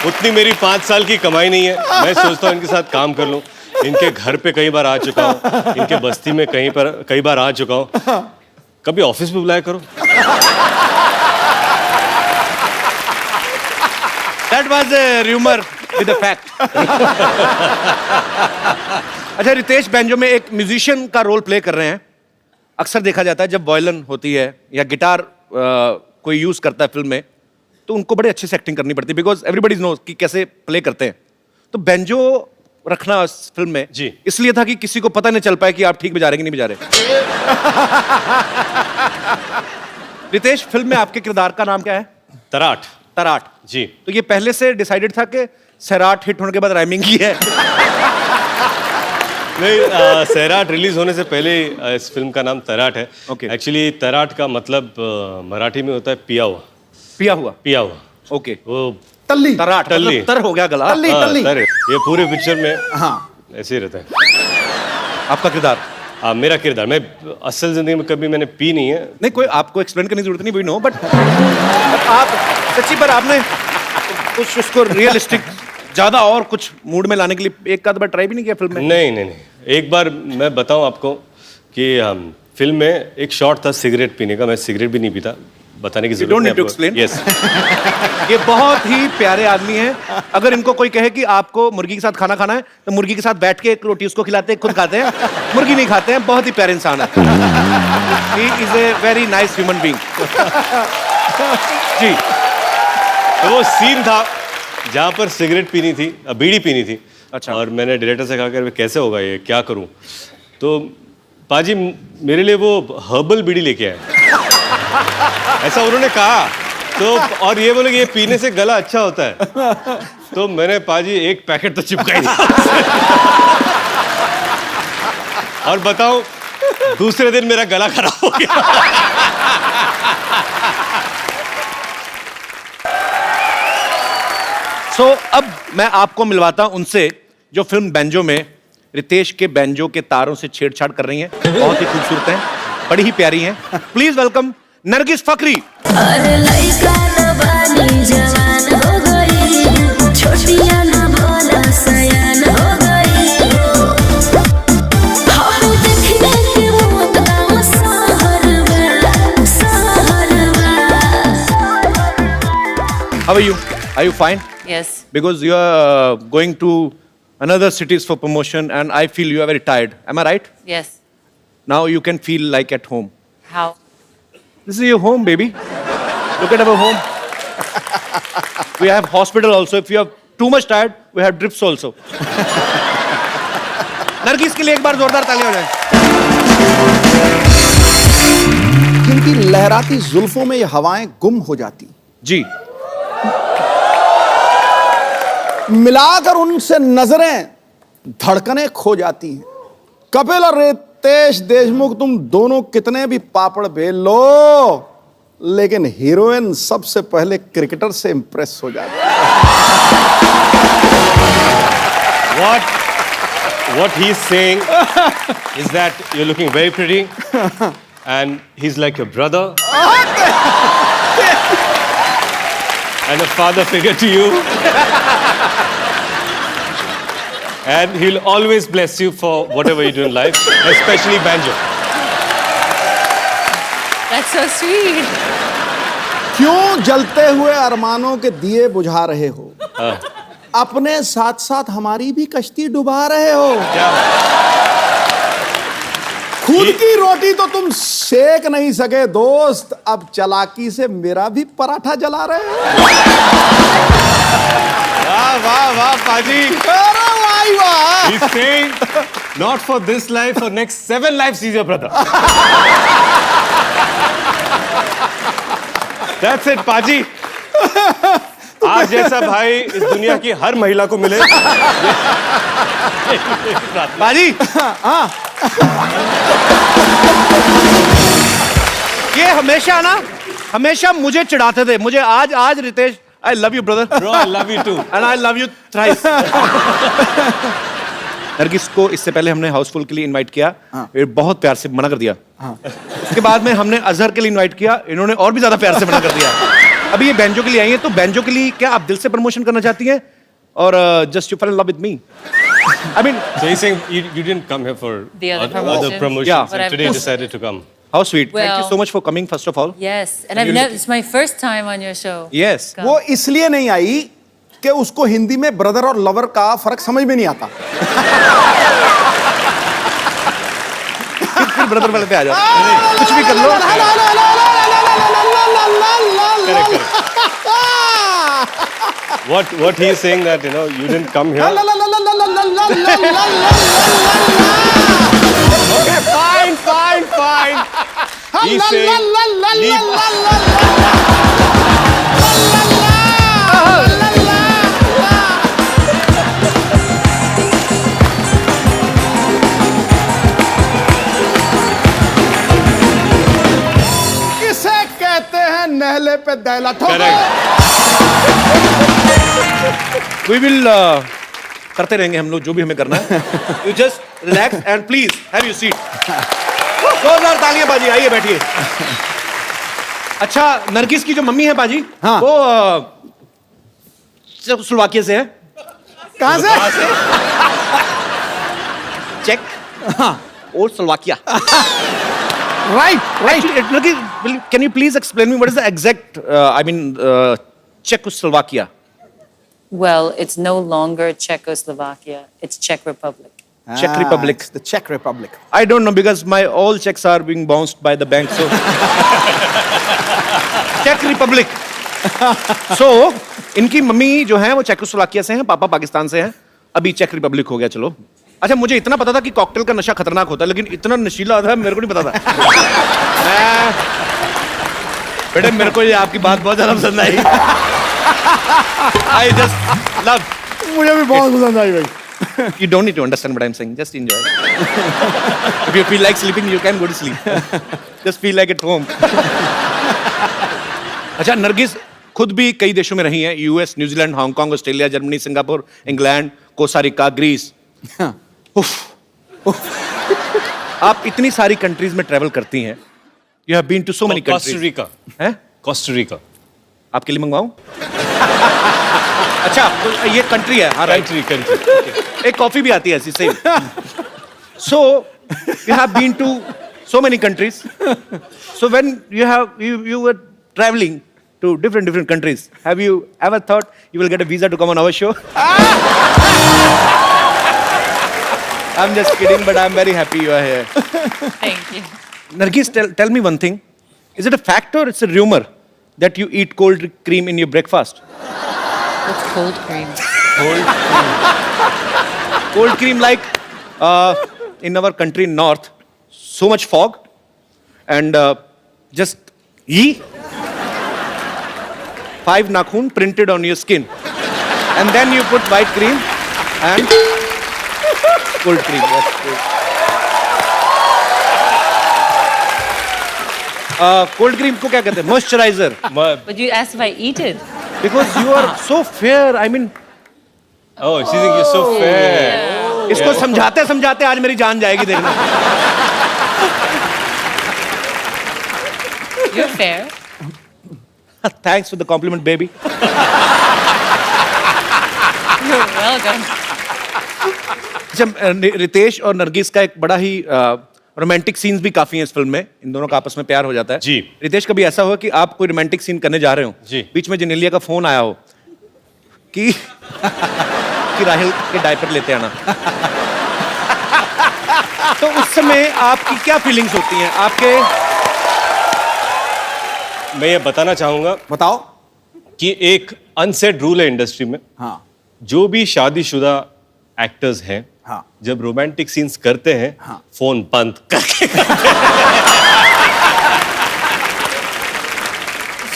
उतनी मेरी 5 साल की कमाई नहीं है। मैं सोचता हूँ इनके साथ काम कर लूँ। इनके घर पे कई बार आ चुका हूँ, इनके बस्ती में कई बार आ चुका हूँ। कभी ऑफिस में बुलाया करो। That was a rumor with a fact। अच्छा, रितेश बैंजो में एक म्यूजिशियन का रोल प्ले कर रहे हैं। अक्सर देखा जाता है जब वॉयलिन होती है या गिटार कोई यूज करता है फिल्म में, तो उनको बड़े अच्छे से एक्टिंग करनी पड़ती है, बिकॉज एवरीबडी नोज कि कैसे प्ले करते हैं। तो बैंजो रखना उस फिल्म में जी इसलिए था कि किसी को पता नहीं चल पाए कि आप ठीक बजा रहे कि नहीं बजा रहे। रितेश, फिल्म में आपके किरदार का नाम क्या है? तराट। तराट जी। तो ये पहले से डिसाइडेड था कि सैराट हिट होने के बाद राइमिंग की है? नहीं, सैराट रिलीज होने से पहले इस फिल्म का नाम तराट है। Okay। एक्चुअली तराट का मतलब मराठी में होता है पिया हुआ। पिया हुआ। पिया हुआ। ओके। वो तल्ली। तराट टल्ली। मतलब तर हो गया गला। तल्ली हाँ, तल्ली। तर। ये पूरे पिक्चर में हाँ। ऐसे ही रहता है। आपका किरदार? मेरा किरदार, मैं असल जिंदगी में कभी मैंने पी नहीं है। नहीं, कोई आपको एक्सप्लेन करने की जरूरत नहीं, वी नो, बट आप सच्ची पर आपने कुछ उसको रियलिस्टिक ज्यादा और कुछ मूड में लाने के लिए एक आध बार ट्राई भी नहीं किया फिल्म में? नहीं। एक बार मैं बताऊं आपको कि फिल्म में एक शॉट था सिगरेट पीने का। मैं सिगरेट भी नहीं पीता, बताने की जरूरत don't नहीं need to आपको। explain। Yes। ये बहुत ही प्यारे आदमी हैं। अगर इनको कोई कहे कि आपको मुर्गी के साथ खाना खाना है, तो मुर्गी के साथ बैठ के एक रोटी उसको खिलाते हैं, खुद खाते हैं, मुर्गी नहीं खाते हैं। बहुत ही प्यारे इंसान है। He is a very nice human being। जी। तो वो सीन था जहाँ पर सिगरेट पीनी थी, बीड़ी पीनी थी। अच्छा। और मैंने डायरेक्टर से कहा कि कैसे होगा ये, क्या करूं? तो पाजी मेरे लिए वो हर्बल बीड़ी लेके आए। ऐसा उन्होंने कहा तो और ये बोले कि ये पीने से गला अच्छा होता है, तो मैंने पाजी एक पैकेट तो चिपका ही दिया। और बताऊं, दूसरे दिन मेरा गला खराब हो गया। सो अब मैं आपको मिलवाता हूं उनसे जो फिल्म बैंजो में रितेश के बैंजो के तारों से छेड़छाड़ कर रही हैं। बहुत ही खूबसूरत हैं, बड़ी ही प्यारी हैं। Please welcome Nargis Fakhri. अरे लइका न बानी जवान हो गई, छोटिया न भोला सयान हो गई। हम देखने के मौत गाँव सहरवा। How are you? Are you fine? Yes. Because you are going to another cities for promotion and I feel you are very tired. Am I right? Yes. Now you can feel like at home. How? This is your home, baby. Look at our home. We have hospital also. If you are too much tired, we have drips also. Nargis के लिए एक बार जोरदार तालियां हो जाए। जिनकी लहराती जुल्फों में ये हवाएं गुम हो जाती, जी, मिलाकर उनसे नजरें धड़कनें खो जाती हैं। कपिल और रितेश देशमुख, तुम दोनों कितने भी पापड़ बेल लो, लेकिन हीरोइन सबसे पहले क्रिकेटर से इंप्रेस हो जाती है। What he's saying is that you're looking very pretty, and he's like your brother, and a father figure to you. And he'll always bless you for whatever you do in life, especially banjo. That's so sweet. क्यों जलते हुए अरमानों के दिए बुझा रहे हो? अपने साथ साथ हमारी भी कश्ती डुबा रहे हो। खुद की रोटी तो तुम सेक नहीं सके दोस्त, अब चालाकी से मेरा भी पराठा जला रहे हो। वाह वाह वाह पाजी। अरे वाह वाह। He's saying, not for this life, for next 7 lives, he's your brother. That's it, पाजी। आज जैसा भाई इस दुनिया की हर महिला को मिले। पाजी, ये हमेशा मुझे चिढ़ाते थे। मुझे आज Ritesh, I love you brother. Bro, I love you too. And I love you thrice. Nargis को इससे पहले हमने हाउसफुल के लिए इनवाइट किया, ये बहुत प्यार से मना कर दिया। उसके बाद में हमने अजहर के लिए इनवाइट किया, इन्होंने और भी ज्यादा प्यार से मना कर दिया। अभी ये बैंजो के लिए आई हैं, तो बैंजो के लिए क्या आप दिल से प्रमोशन करना चाहती हैं, और just you fall in love with me? I mean, so he's saying you didn't come here for The other other promotions. Yeah. But And I've today you just- decided to come. how sweet. Thank you Well- so much for coming first of all. Yes. And I've never, it's my first time on your show. Yes. Come. वो इसलिए नहीं आई कि उसको हिंदी में brother और lover का फर्क समझ में नहीं आता। फिर ब्रदर वाले पे आ जाओ, कुछ भी कर लो। What he is saying that you didn't come here. Okay, fine. He's saying leave. किसे कहते हैं नहले पे दैला ठोको। We will करते रहेंगे हम लोग जो भी हमें करना है। You just relax and please have your seat. जोरदार तालियां बाजी, आइए बैठिए। अच्छा, नरगिस की जो मम्मी है बाजी, हाँ। वो स्लोवाकिया से है। कहाँ से? चेक और Slovakia. Right. Nurgi, can you please explain me what is the exact, Czechoslovakia? Well, it's no longer Czechoslovakia. It's Czech Republic. Czech Republic. It's the Czech Republic. I don't know because my all checks are being bounced by the bank. So Czech Republic. So इनकी mummy जो है वो Czechoslovakia से हैं, पापा पाकिस्तान से हैं। अभी चेक रिपब्लिक हो गया। चलो, अच्छा, मुझे इतना पता था कि कॉकटेल का नशा खतरनाक होता है, लेकिन इतना नशीला था मेरे को नहीं पता था। बेटे मेरे को ये आपकी बात बहुत ज्यादा पसंद आई। I just love. मुझे भी बहुत पसंद आई भाई। You don't need to understand what I'm saying. Just enjoy. If you feel like sleeping, you can go to sleep. Just feel like at home. अच्छा, नरगिस खुद भी कई देशों में रही हैं, US, New Zealand, Hong Kong, Australia, Germany, Singapore, England, Costa Rica, Greece. आप इतनी सारी कंट्रीज में ट्रैवल करती हैं। You have been to so many countries. Costa Rica हैं? कोस्टारिका आपके लिए मंगवाऊं? अच्छा, तो ये कंट्री है। हाँ, राइट। कंट्री एक कॉफी भी आती है ऐसी same. So you have been to so many countries. So when you were traveling to different countries, have you ever thought you will get a visa to come on our show? I'm just kidding, but I'm very happy you are here. Thank you. Nargis, tell me one thing. Is it a fact or it's a rumor that you eat cold cream in your breakfast? What's cold cream? Cold cream, like in our country north, so much fog and just 5 nakhun printed on your skin, and then you put white cream and cold cream. That's great. Cold cream को क्या कहते हैं? Moisturizer. But you asked if I eat it. Because you are so fair. I mean, Oh, she thinks you're so fair. इसको समझाते समझाते आज मेरी जान जाएगी, देखना। You're fair. Thanks for the compliment, baby. You're welcome. अच्छा, रितेश और नरगिस का एक बड़ा ही रोमांटिक सीन्स भी काफी हैं इस फिल्म में। इन दोनों का आपस में प्यार हो जाता है। जी। रितेश, कभी ऐसा हुआ कि आप कोई रोमांटिक सीन करने जा रहे हो, जी। बीच में जेनेलिया का फोन आया हो कि राहिल के डायपर लेते आना, तो उस समय आपकी क्या फीलिंग्स होती हैं आपके? मैं ये बताना चाहूंगा बताओ। कि एक अनसेड रूल है इंडस्ट्री में। हाँ। जो भी शादीशुदा एक्टर्स हैं, हाँ। जब रोमांटिक सीन्स करते हैं, हाँ। फोन बंद करके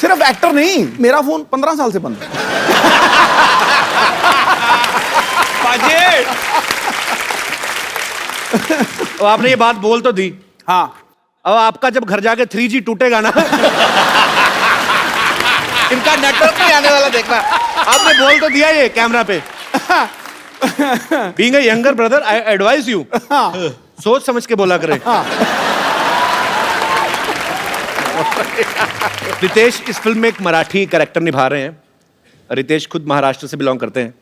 सिर्फ एक्टर नहीं, मेरा फोन 15 साल से बंद है। तो आपने ये बात बोल तो दी। हाँ। अब आपका जब घर जाके 3G टूटेगा ना, इनका नेटवर्क नहीं आने वाला, देखना। आपने बोल तो दिया ये कैमरा पे। Being a younger brother, I advise you. सोच समझ के बोला करें। रितेश इस फिल्म में एक मराठी कैरेक्टर निभा रहे हैं। रितेश खुद महाराष्ट्र से बिलोंग करते हैं।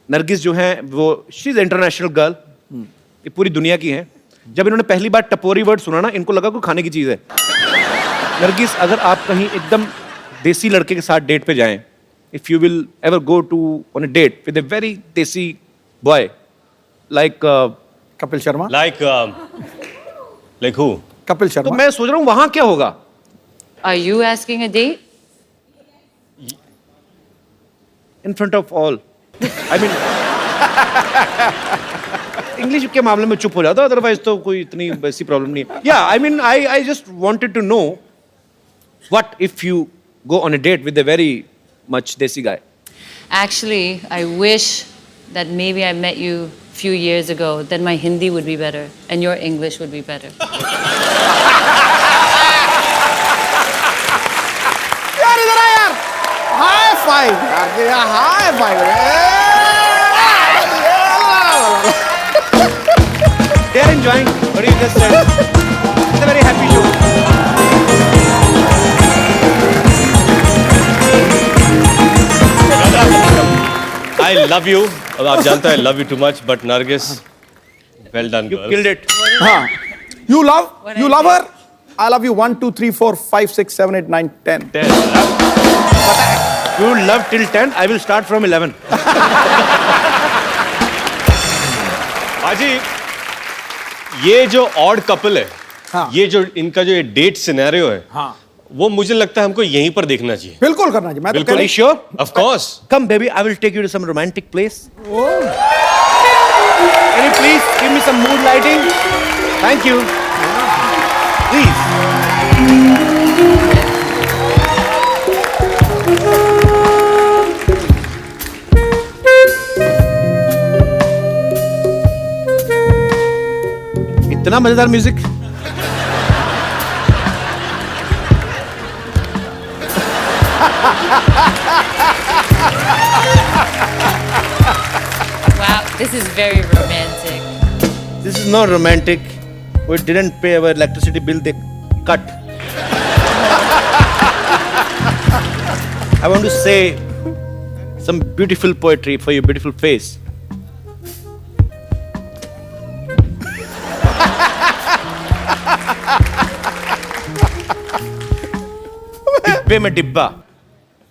नरगिस जो है वो शी इज इंटरनेशनल गर्ल, ये पूरी दुनिया की है। जब इन्होंने पहली बार टपोरी वर्ड सुना ना, इनको लगा कोई खाने की चीज है। नरगिस, अगर आप कहीं एकदम देसी लड़के के साथ डेट पे जाएं, if you will ever go to on a date with a very desi boy like Kapil Sharma. Like who? Kapil तो शर्मा। मैं सोच रहा हूँ वहां क्या होगा। Are you asking a date? In front of all. I mean, English के मामले में चुप हो जाता, अदरवाइज तो कोई इतनी वैसी प्रॉब्लम नहीं है। Yeah, I mean, I just wanted to know what if you go on a date with a very much desi guy. Actually, I wish that maybe I met you a few years ago. Then my Hindi would be better and your English would be better. यार इधर आ यार, high five यार, high five. They are enjoying what you just said. It's a very happy show. I love you. अब आप जानते हैं I love you too much, but Nargis, well done, You girl. killed it. हाँ। You love her. I love you 1, 2, 3, 4, 5, 6, 7, 8, 9, 10. You love till 10. I will start from 11. बाजी, ये जो odd couple है, हाँ। ये जो इनका जो डेट सिनेरियो है, हाँ। वो मुझे लगता है हमको यहीं पर देखना चाहिए। बिल्कुल करना चाहिए। मैं तो बिल्कुल। कह रही- Sure? Of course. Come, baby. I will take you to some romantic place. Can you please give me some mood lighting? Thank you. Please. ना मजेदार music? Wow, this is very romantic. This is not romantic. We didn't pay our electricity bill, they cut. I want to say some beautiful poetry for your beautiful face. डिब्बे में डिब्बा,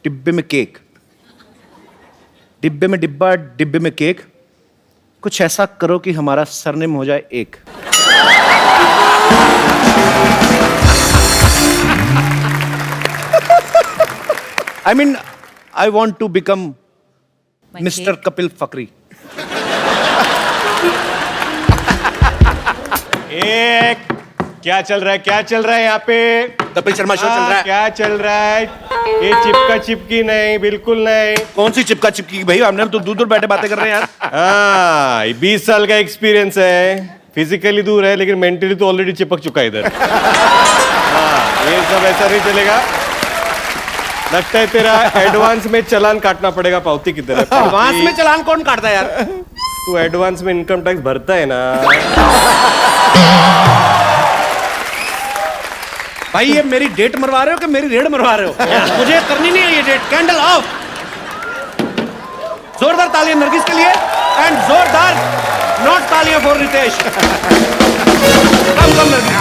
डिब्बे में cake, डिब्बे में डिब्बा, डिब्बे में केक। कुछ ऐसा करो कि हमारा सरनेम हो जाए एक। I mean, I want to become Mr. Kapil Fakri. एक क्या चल रहा है, क्या चल रहा है यहाँ पे? कपिल शर्मा शो चल रहा है। क्या चल रहा है? ये चिपका चिपकी नहीं, बिल्कुल नहीं। कौन सी चिपका चिपकी भाई? हमने तो दूर दूर बैठे बातें कर रहे हैं यार। हाँ, 20 साल का एक्सपीरियंस है। फिजिकली दूर है लेकिन मेंटली तो ऑलरेडी चिपक चुका है इधर। हाँ, ये सब ऐसा नहीं चलेगा। लगता है तेरा एडवांस में चालान काटना पड़ेगा पावती की तरह। एडवांस में चालान कौन काटता है यार? तू एडवांस में इनकम टैक्स भरता है ना। भाई ये मेरी डेट मरवा रहे हो कि मेरी रेड मरवा रहे हो? मुझे करनी नहीं है ये डेट। Candle of. जोरदार तालियां नरगिस के लिए एंड जोरदार नॉट तालियां फॉर रितेश। कम नरगिस।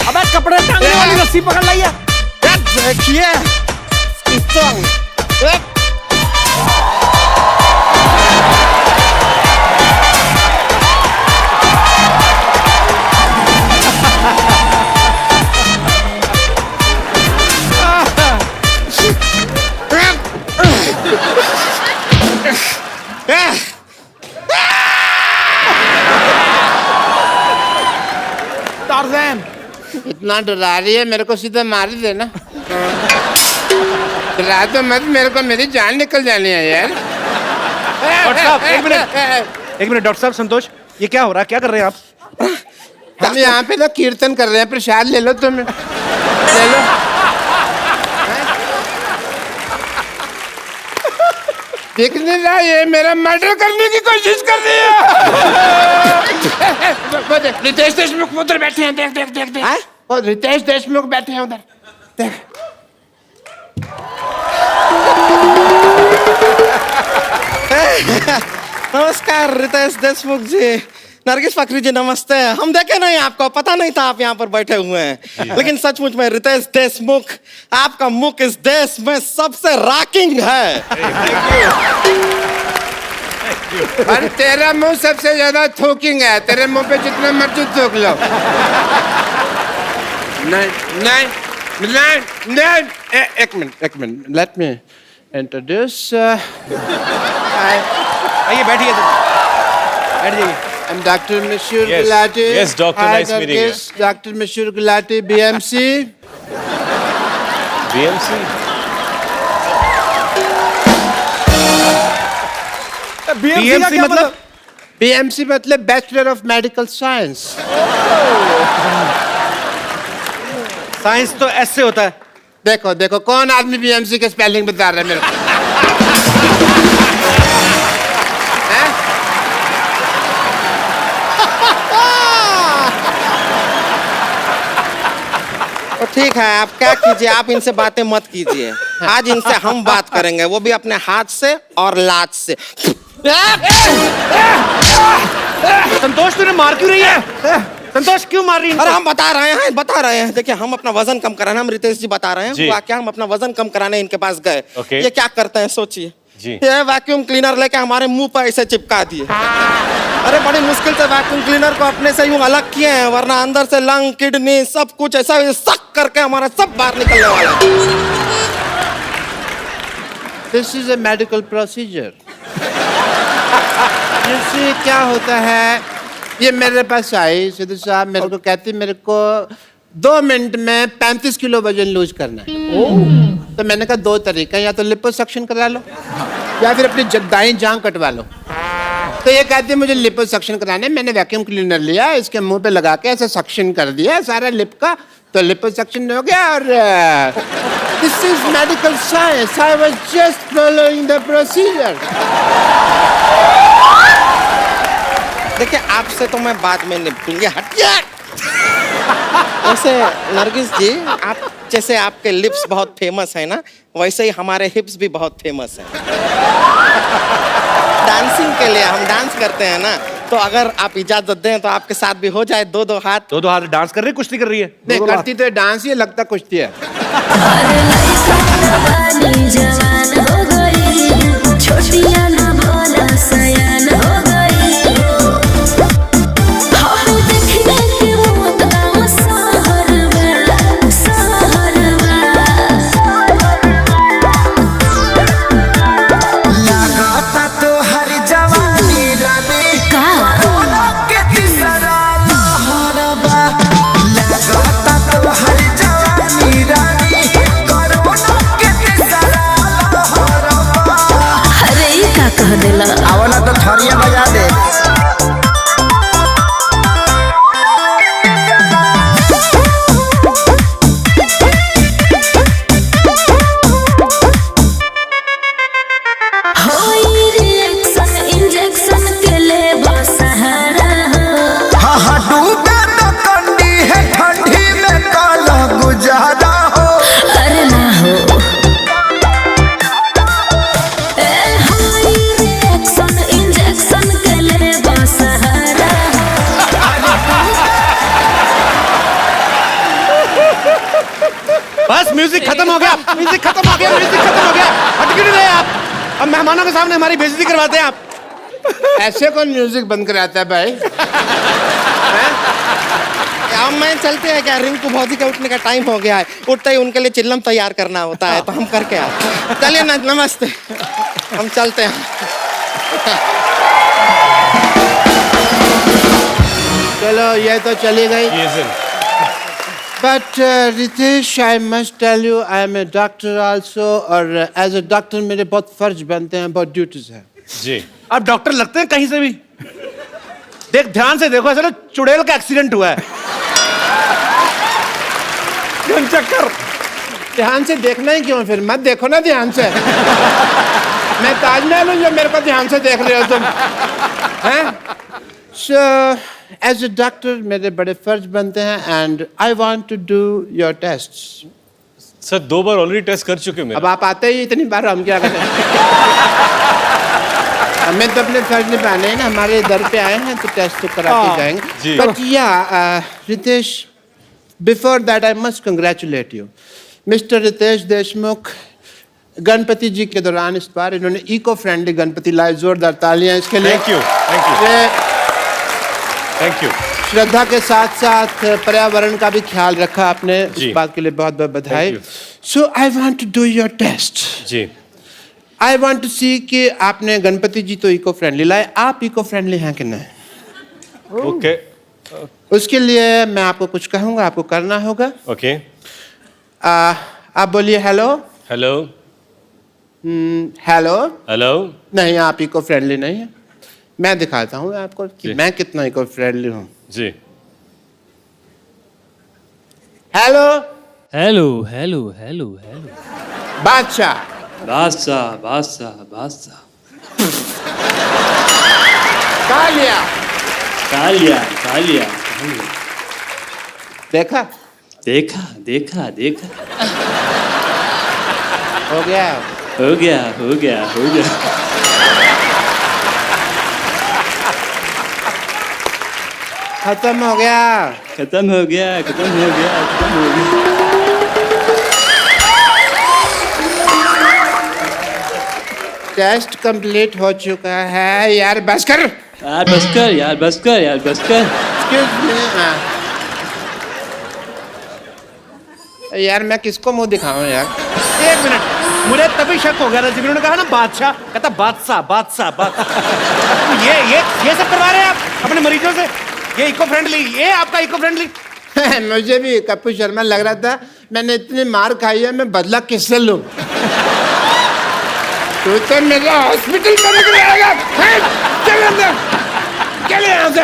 अबे कपड़े टांगने वाली रस्सी पकड़ लाइए। देखिए टार्ज़न इतना डरा रही है, मेरे को सीधा मार ही देना। डरा तो मत, मेरे को मेरी जान निकल जानी है यार। डॉक्टर साहब एक मिनट डॉक्टर साहब संतोष, ये क्या हो रहा है? क्या कर रहे हैं आप? हम यहाँ पे तो कीर्तन कर रहे हैं, प्रसाद ले लो तुम, ले लो। देख नहीं रहा, ये मेरा मर्डर करने की कोशिश कर रही है। रितेश देशमुख उधर बैठे हैं, देख देख देख देख। और रितेश देशमुख बैठे हैं उधर, देख। नमस्कार रितेश देशमुख जी, नरगिस फकरी जी नमस्ते। हम देखे नहीं आपको, पता नहीं था आप यहाँ पर बैठे हुए हैं, लेकिन सचमुच में रितेश देशमुख, आपका मुख इस देश में सबसे रॉकिंग है। और तेरा मुंह सबसे ज्यादा थूकिंग है, तेरे मुंह पे जितना मर्जी थूक लो। नहीं नहीं नहीं नहीं, एक मिनट, लेट मी इंट्रोड्यूस। आइए बैठिए, बैठ जाइए। I'm Dr. Mashur Gulati. Yes, doctor, nice meeting you. Dr. Mashur Gulati, BMC. BMC? BMC मतलब? BMC मतलब Bachelor of Medical Science. Science तो ऐसे होता है। देखो देखो कौन आदमी BMC के स्पेलिंग बता रहा है मेरे को। तो ठीक है, आप क्या कीजिए, आप इनसे बातें मत कीजिए। आज इनसे हम बात करेंगे, वो भी अपने हाथ से और लात से। संतोष तूने मार क्यों रही है? संतोष क्यों मार रही है? अरे हम बता रहे हैं। देखिए हम अपना वजन कम कराना, हम रितेश जी बता रहे हैं। हुआ क्या, हम अपना वजन कम कराने इनके पास गए। ये क्या करते हैं सोचिए, ये वैक्यूम क्लीनर लेके हमारे मुंह पर ऐसे चिपका दिए। अरे बड़ी मुश्किल से वैक्यूम क्लीनर को अपने से यूं अलग किए हैं, वरना अंदर से लंग, किडनी सब कुछ ऐसा सक करके हमारा सब बाहर निकलने वाला है। This is a medical procedure. इससे क्या होता है, ये मेरे पास आई सिद्धू साहब, मेरे को कहती मेरे को 2 मिनट में 35 किलो वजन लूज करना है। तो मैंने कहा 2 तरीका, या तो लिपोसक्शन करा लो या फिर अपनी दाईं जांघ कटवा लो। तो ये कहती है मुझे लिपोसक्शन कराना है। मैंने वैक्यूम क्लीनर लिया, इसके मुंह पे लगा के ऐसे सक्शन कर दिया सारा लिप का, तो लिपोसक्शन हो गया। और this is medical science, I was just following the procedure. देखिए आपसे तो मैं बाद में निपटूंगी, हटिए। वैसे नरगिस जी, आप जैसे आपके लिप्स बहुत फेमस है ना, वैसे ही हमारे हिप्स भी बहुत फेमस हैं। डांसिंग के लिए हम डांस करते हैं ना, तो अगर आप इजाजत दें तो आपके साथ भी हो जाए 2-2 हाथ। 2-2 हाथ डांस कर रही है, कुश्ती कर रही है? नहीं करती तो डांस ही, लगता कुश्ती है। छोटिया ना भोला सयान हो गई। आओ ना तो थरिया बजा दे। इंजेक्शन के ले सहारा। हाँ हाँ डूबे तो कंडी है, ठंडी में काला गुजारा हो। अरे ना हो बस म्यूजिक खत्म हो गया, म्यूजिक खत्म हो गया, म्यूजिक खत्म हो गया। हट क्यों नहीं रहे आप? अब मेहमानों के सामने हमारी बेइज्जती करवाते हैं आप। ऐसे कौन म्यूजिक बंद कराता है भाई? अब मैं चलते हैं क्या? रिंकू भौजी का उठने का टाइम हो गया है, उठते ही उनके लिए चिल्लम तैयार करना होता है, तो हम करके आते। चलिए ना, नमस्ते, हम चलते हैं। चलो ये तो चली गई। But Ritesh, I must tell you, I am a doctor also, और as a doctor मेरे बहुत फर्ज बनते हैं, बहुत ड्यूटीज हैं। जी, आप डॉक्टर लगते हैं कहीं से भी। देख ध्यान से देखो, ऐसा चुड़ैल का एक्सीडेंट हुआ है। चक्कर ध्यान से देखना ही क्यों? फिर मत देखो ना ध्यान से। मैं ताजमहल हूँ जो मेरे को ध्यान से देख रहे हो तुम, हैं? So as a doctor मेरे बड़े फर्ज बनते हैं, and I want to do your tests. Sir 2 बार ऑलरेडी टेस्ट कर चुके हैं। अब आप आते ही इतनी बार, हम क्या करें? हमें तो अपने फर्ज निभाने हैं ना, हमारे दर पे आए हैं तो टेस्ट तो करा के जाएंगे। But yeah, Ritesh, before that I must congratulate you, Mr. Ritesh Deshmukh। Ganpati जी के दौरान इस बार इन्होंने इको फ्रेंडली गणपति लाए, जोरदार तालियां इसके लिए। Thank you, thank you, thank you. Shraddha के साथ साथ पर्यावरण का भी ख्याल रखा आपने, इस बात के लिए बहुत बहुत बधाई। So I want to do your test. जी, आई वांट टू सी कि आपने गणपति जी तो इको फ्रेंडली लाए, आप इको फ्रेंडली हैं कि नहीं? ओके। उसके लिए मैं आपको कुछ कहूंगा, आपको करना होगा। ओके। आप बोलिए हेलो। हेलो। हेलो। हेलो। नहीं, आप इको फ्रेंडली नहीं है। मैं दिखाता हूँ आपको कि मैं कितना इको फ्रेंडली हूँ। जी। Hello. Hello hello hello hello. Badshah. Badshah Badshah बादशाह। कालिया। कालिया कालिया। देखा देखा देखा देखा। हो गया हो गया हो गया हो गया। खत्म हो गया खत्म हो गया खत्म हो गया खत्म हो गया। टेस्ट कंप्लीट हो चुका है। यार बस कर, यार बस कर, यार बस कर, यार बस कर। Excuse me. यार मैं किसको मुंह दिखाऊं यार? 1 मिनट, मुझे तभी शक हो गया था जब उन्होंने कहा ना बादशाह, कहता बादशाह बादशाह बादशाह। ये सब करवा रहे हैं आप अपने मरीजों से? ये इको फ्रेंडली, ये आपका इको फ्रेंडली। मुझे भी कपिल शर्मा लग रहा था, मैंने इतनी मार खाई है, मैं बदला किससे लूं? तू तो मेरा हॉस्पिटल में निकल आएगा। चल अंदर, चल यहाँ से,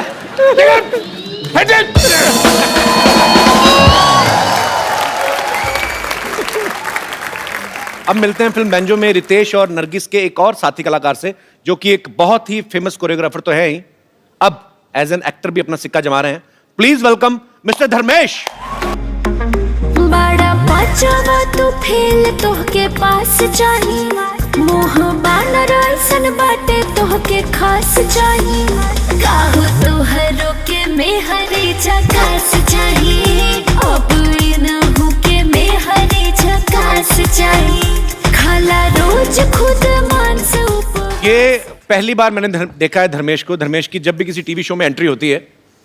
अब मिलते हैं फिल्म बेंजो में रितेश और नरगिस के एक और साथी कलाकार से, जो कि एक बहुत ही फेमस कोरियोग्राफर तो है ही, अब एज एन एक्टर भी अपना सिक्का जमा रहे हैं। Please welcome mister Dharmesh. बड़ा बचावा तू फेल तोहके पास चाहिए, मोह बानर ऐसन बाटे तोहके खास चाहिए, काहू तोहरो के मेहरी झकास चाहिए, अब इनहू के मेहरी झकास चाहिए, खाला रोज खुद मान से ऊपर। ये पहली बार मैंने देखा है धर्मेश को। धर्मेश की जब भी किसी टीवी शो में एंट्री होती है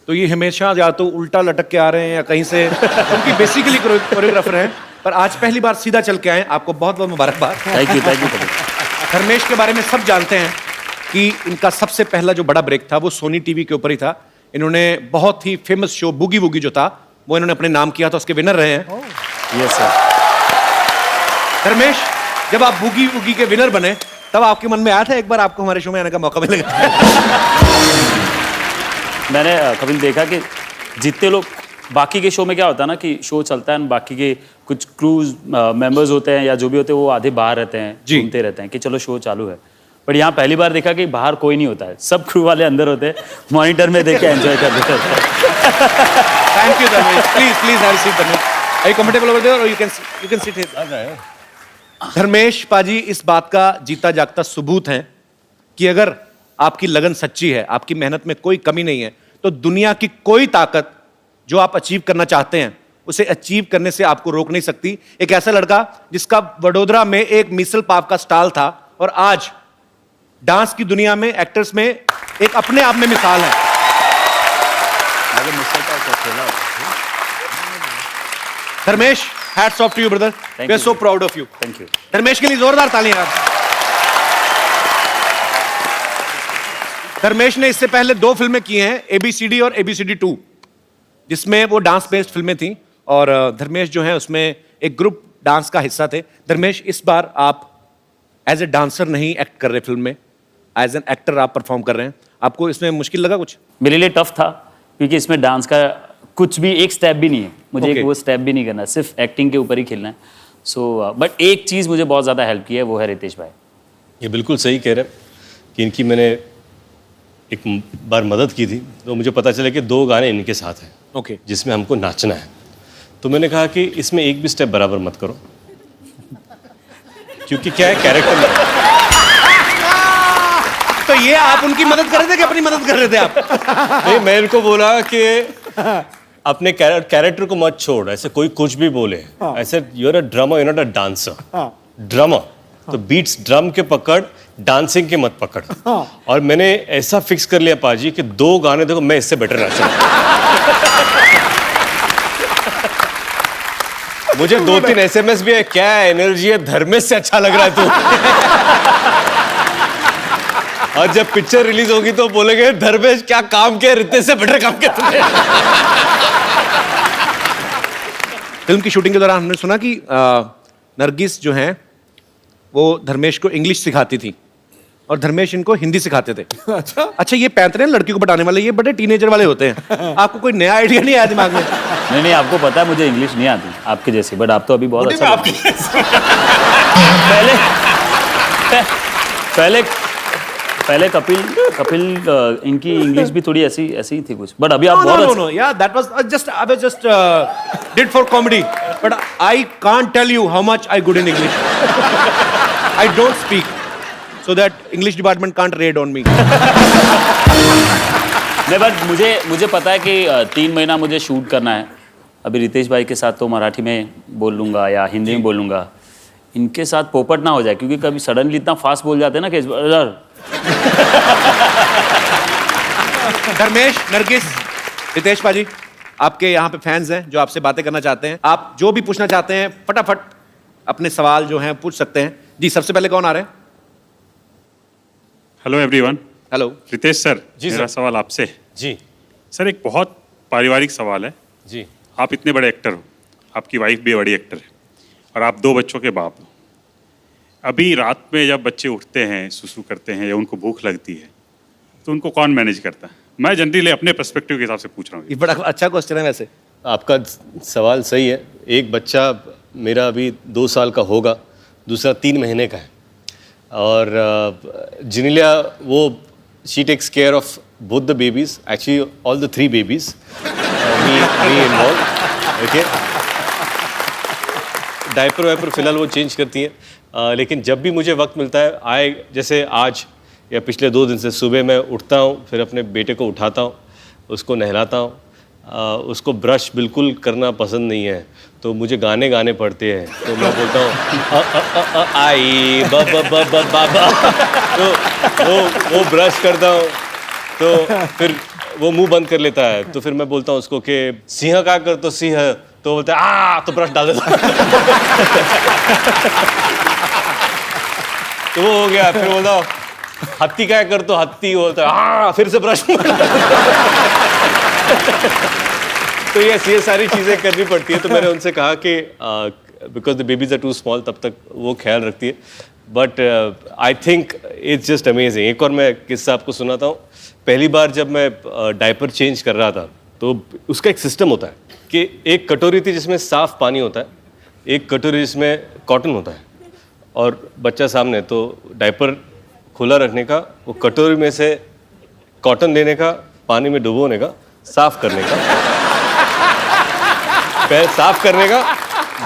तो ये हमेशा या तो उल्टा लटक के आ रहे हैं या कहीं से, क्योंकि बेसिकली कोरियोग्राफर हैं, पर आज पहली बार सीधा चल के आए। आपको बहुत बहुत मुबारकबाद। Thank you. धर्मेश के बारे में सब जानते हैं कि इनका सबसे पहला जो बड़ा ब्रेक था वो सोनी टीवी के ऊपर ही था। इन्होंने बहुत ही फेमस शो बूगी वूगी जो था वो इन्होंने अपने नाम किया था, उसके विनर रहे हैं। Yes sir. धर्मेश, जब आप बूगी वूगी के विनर बने तब आपके मन में आया था एक बार आपको हमारे शो में आने का मौका मिलेगा? मैंने कपिल देखा कि जितने लोग बाकी के शो में क्या होता है ना कि शो चलता है, बाकी के कुछ क्रूज मेंबर्स होते हैं या जो भी होते हैं वो आधे बाहर रहते हैं, घूमते रहते हैं कि चलो शो चालू है। बट यहाँ पहली बार देखा कि बाहर कोई नहीं होता है, सब क्रू वाले अंदर होते हैं, मॉनिटर में देख के एंजॉय कर रहे हैं। Thank you Dharmesh. Please have a seat Dharmesh. Are you comfortable over there or you can sit here? Dharmesh paaji इस बात का जीता जागता सबूत है कि अगर आपकी लगन सच्ची है, आपकी मेहनत में कोई कमी नहीं है, तो दुनिया की कोई ताकत जो आप अचीव करना चाहते हैं उसे अचीव करने से आपको रोक नहीं सकती। एक ऐसा लड़का जिसका वडोदरा में एक मिसल पाव का स्टॉल था और आज डांस की दुनिया में, एक्टर्स में एक अपने आप में मिसाल है। Dharmesh, hats off to you brother. We are so proud of you. Thank you. Dharmesh के लिए जोरदार तालियां। धर्मेश ने इससे पहले 2 फिल्में की हैं, ABCD और ABCD 2, जिसमें वो डांस बेस्ड फिल्में थी और धर्मेश जो है उसमें एक ग्रुप डांस का हिस्सा थे। धर्मेश, इस बार आप एज ए डांसर नहीं एक्ट कर रहे फिल्म में, एज एन एक्टर आप परफॉर्म कर रहे हैं। आपको इसमें मुश्किल लगा कुछ? मेरे लिए टफ था क्योंकि इसमें डांस का कुछ भी एक स्टेप भी नहीं है, मुझे एक वो स्टेप भी नहीं करना, सिर्फ एक्टिंग के ऊपर ही खेलना है। सो बट एक चीज़ मुझे बहुत ज़्यादा हेल्प की है, वो है रितेश भाई। ये बिल्कुल सही कह रहे हैं कि इनकी मैंने एक बार मदद की थी तो मुझे पता चला कि 2 गाने इनके साथ हैं, ओके, जिसमें हमको नाचना है। तो मैंने कहा कि इसमें एक भी स्टेप बराबर मत करो, क्योंकि क्या है कैरेक्टर में। तो ये आप उनकी मदद कर रहे थे कि अपनी मदद कर रहे थे आप? नहीं, मैं इनको बोला कि अपने कैरेक्टर को मत छोड़, ऐसे कोई कुछ भी बोले, ऐसे you are a drummer, you not a dancer. Drummer तो बीट्स ड्रम के पकड़, डांसिंग के मत पकड़। और मैंने ऐसा फिक्स कर लिया पाजी कि 2 गाने देखो मैं इससे बेटर नाचूंगा। मुझे 2-3 SMS भी है, क्या एनर्जी है, धर्मेश से अच्छा लग रहा है तू। और जब पिक्चर रिलीज होगी तो बोलेंगे धर्मेश क्या काम किया, रितेश से बेटर काम किया तुमने। फिल्म की शूटिंग के दौरान हमने सुना कि नरगिस जो हैं वो धर्मेश को इंग्लिश सिखाती थी और धर्मेश इनको हिंदी सिखाते थे। अच्छा, ये पैंतरे हैं लड़की को पटाने वाले, ये बड़े टीनेजर वाले होते हैं। आपको कोई नया आइडिया नहीं आया दिमाग में? नहीं, आपको पता है मुझे इंग्लिश नहीं आती आपके जैसी, बट आप तो अभी बहुत अच्छा पहले कपिल इनकी इंग्लिश भी थोड़ी ऐसी ही थी कुछ, बट अभी आप बहुत know yeah that was just I was just did for comedy, but I can't tell you how much I good in English. I don't speak so that English department can't raid on me. नहीं, but मुझे पता है कि 3 महीना मुझे shoot करना है। अभी रितेश भाई के साथ तो मराठी में बोल लूँगा या हिंदी में बोल लूँगा, इनके साथ पोपट ना हो जाए, क्योंकि कभी सडनली इतना फास्ट बोल जाते हैं ना कि धर्मेश, नरगिस, रितेश पाजी, आपके यहाँ पे फैंस हैं जो आपसे बातें करना चाहते हैं। आप जो भी पूछना चाहते हैं फटाफट अपने सवाल जो हैं पूछ सकते हैं। जी, सबसे पहले कौन आ रहे हैं? Hello everyone. Hello Ritesh sir, जी मेरा सर। सवाल आपसे। जी। सर एक बहुत पारिवारिक सवाल है जी। आप इतने बड़े एक्टर हो, आपकी वाइफ भी बड़ी एक्टर है और आप 2 बच्चों के बाप हो। अभी रात में जब बच्चे उठते हैं, सुसु करते हैं या उनको भूख लगती है, तो उनको कौन मैनेज करता है? मैं जनरली अपने पर्सपेक्टिव के हिसाब से पूछ रहा हूँ। ये बड़ा अच्छा क्वेश्चन है वैसे। आपका सवाल सही है। एक बच्चा मेरा अभी 2 साल का होगा, दूसरा 3 महीने का है। और जिनिलिया वो she takes care of both the babies, actually all the 3 babies, me involve. Okay, diaper wiper फिलहाल वो चेंज करती हैं, लेकिन जब भी मुझे वक्त मिलता है, जैसे आज या पिछले 2 दिन से सुबह मैं उठता हूँ, फिर अपने बेटे को उठाता हूँ, उसको नहलाता हूँ। उसको ब्रश बिल्कुल करना पसंद नहीं है, तो मुझे गाने गाने पड़ते हैं, तो मैं बोलता हूँ आई बाबा, तो वो ब्रश करता हूँ, तो फिर वो मुंह बंद कर लेता है, तो फिर मैं बोलता हूँ उसको कि सिंह का कर, तो सिंह, तो बोलता है तो ब्रश डाल देता तो वो हो गया। फिर बोलता हूँ हत्ती का कर, तो हत्ती, बोलता है फिर से ब्रश तो ये सारी चीज़ें करनी पड़ती है। तो मैंने उनसे कहा कि because the babies are too small, तब तक वो ख्याल रखती है। But I think it's just amazing. एक और मैं किस्सा आपको सुनाता हूँ। पहली बार जब मैं डायपर चेंज कर रहा था, तो उसका एक सिस्टम होता है कि एक कटोरी थी जिसमें साफ पानी होता है, एक कटोरी जिसमें कॉटन होता है, और बच्चा सामने, तो डायपर खुला रखने का, वो कटोरी में से कॉटन लेने का, पानी में डुबोने का, साफ करने का, पहले साफ करने का,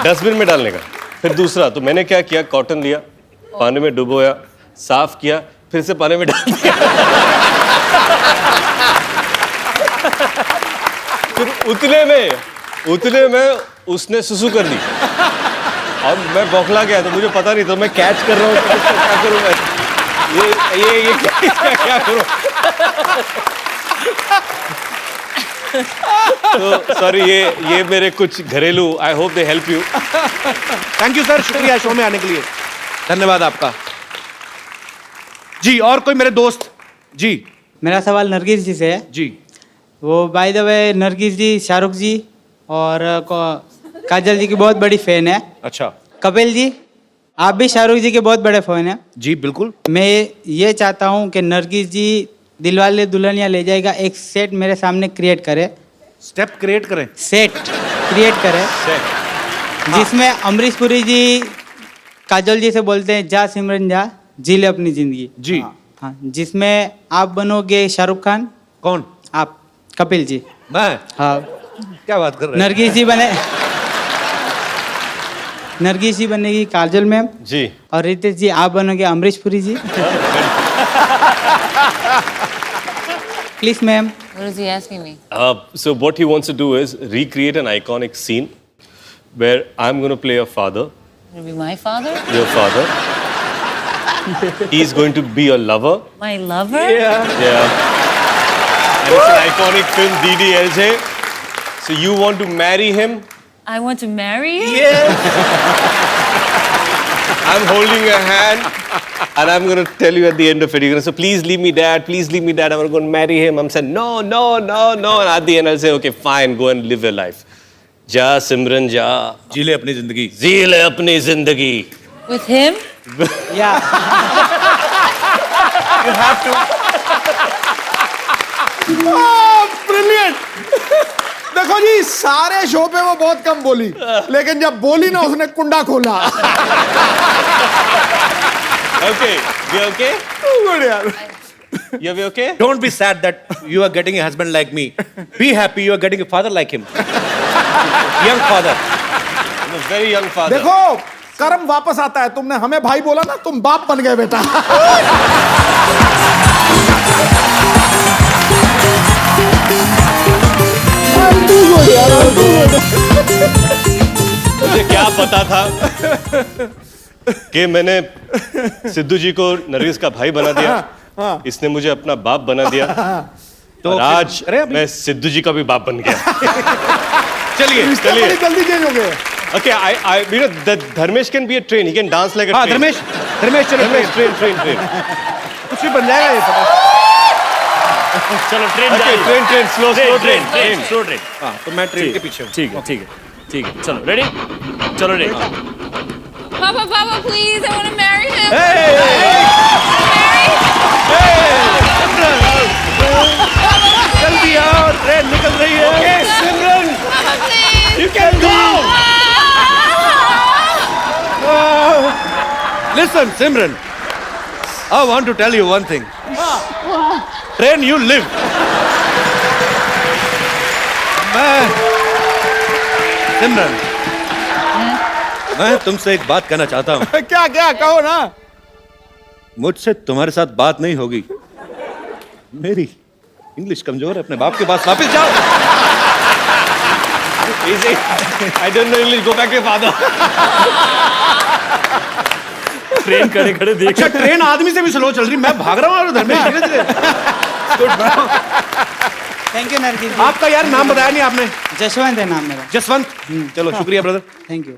डस्टबिन में डालने का, फिर दूसरा। तो मैंने क्या किया, कॉटन लिया, पानी में डुबोया, साफ किया, फिर से पानी में डाल दिया। फिर उतने में उसने सुसु कर दी और मैं बौखला गया, तो मुझे पता नहीं, तो मैं कैच कर रहा हूँ, तो क्या करूँ मैं, ये क्या करूँ। तो सॉरी, ये मेरे कुछ घरेलू, I hope they help you. Thank you sir, शुक्रिया शो में आने के लिए, धन्यवाद आपका। जी, और कोई मेरे दोस्त? जी, मेरा सवाल नरगिस जी से है। जी। वो बाय द वे, नरगिस जी शाहरुख जी और काजल जी की बहुत बड़ी फैन है। अच्छा। कपिल जी, आप भी शाहरुख जी के बहुत बड़े फैन हैं। जी बिल्कुल। मैं ये चाहता हूँ कि नरगिस जी दिलवाले दुल्हनिया ले जाएगा एक सेट मेरे सामने क्रिएट करे। स्टेप क्रिएट करें? सेट क्रिएट करें, जिसमें अमरीश पुरी जी काजल जी से बोलते हैं, जा सिमरन जा, जी ले अपनी जिंदगी। जी। हाँ, जिसमें आप बनोगे शाहरुख खान। कौन? आप। कपिल जी। मैं? हाँ। क्या बात कर रहे हैं? नरगिस जी बनेगी काजल मैम जी, और रितेश जी आप बनोगे Amrish Puri ji. Please ma'am. What is he asking me? So what he wants to do is recreate an iconic scene where I'm going to play a father. Will be my father? Your father. He's going to be your lover. My lover? Yeah. And it's an iconic film, DDLJ. So you want to marry him? I want to marry you? Yes. I'm holding your hand and I'm going to tell you at the end of it, you're going to say, please leave me, dad, please leave me, dad, I'm going to marry him. I'm saying, no, no, no, no. And at the end I'll say, okay, fine, go and live your life. Ja, Simran, ja. जी ले अपनी जिंदगी। जी ले अपनी जिंदगी। With him? Yeah. You have to. Brilliant. देखो जी, सारे show पे वो बहुत कम बोली, लेकिन जब बोली ना, उसने कुंडा खोला। Okay, you okay? Good यार। You be okay? Don't be sad that you are getting a husband like me. Be happy you are getting a father like him. Young father. A very young father. देखो, कर्म वापस आता है। तुमने हमें भाई बोला ना, तुम बाप बन गए बेटा। मुझे क्या पता था कि मैंने सिद्धू जी को नरगिस का भाई बना दिया, इसने मुझे अपना बाप बना दिया, तो आज मैं सिद्धू जी का भी बाप बन गया। चलिए चलिए, जल्दी चेंज हो गए। Okay, you know, Dharmesh can be a train. He can dance like a train. Dharmesh चलो, train. कुछ भी बन जाएगा ये। चलो train Okay, train slow train slow train. हाँ तो मैं ट्रेन के पीछे हूँ। ठीक है ठीक है ठीक है, चलो रेडी, चलो ready. Papa, Papa, please, I want to marry him. जल्दी आओ, ट्रेन निकल रही है। Okay, Simran, Papa, please. you can go. Listen, Simran. I want to tell you one thing. Train, you live. सिमरन, मैं तुमसे एक बात कहना चाहता हूँ। क्या क्या कहो ना। मुझसे तुम्हारे साथ बात नहीं होगी। मेरी इंग्लिश कमजोर है, अपने बाप के पास वापस जाओ। Easy. I don't know English. Go back to your father. Train खड़े खड़े देख। अच्छा, ट्रेन आदमी से भी स्लो चल रही, मैं भाग रहा हूँ और उधर में धीरे धीरे। थैंक यू नरगिस जी। आपका यार नाम बताया नहीं आपने। जसवंत है नाम मेरा। जसवंत, चलो शुक्रिया ब्रदर। Thank you.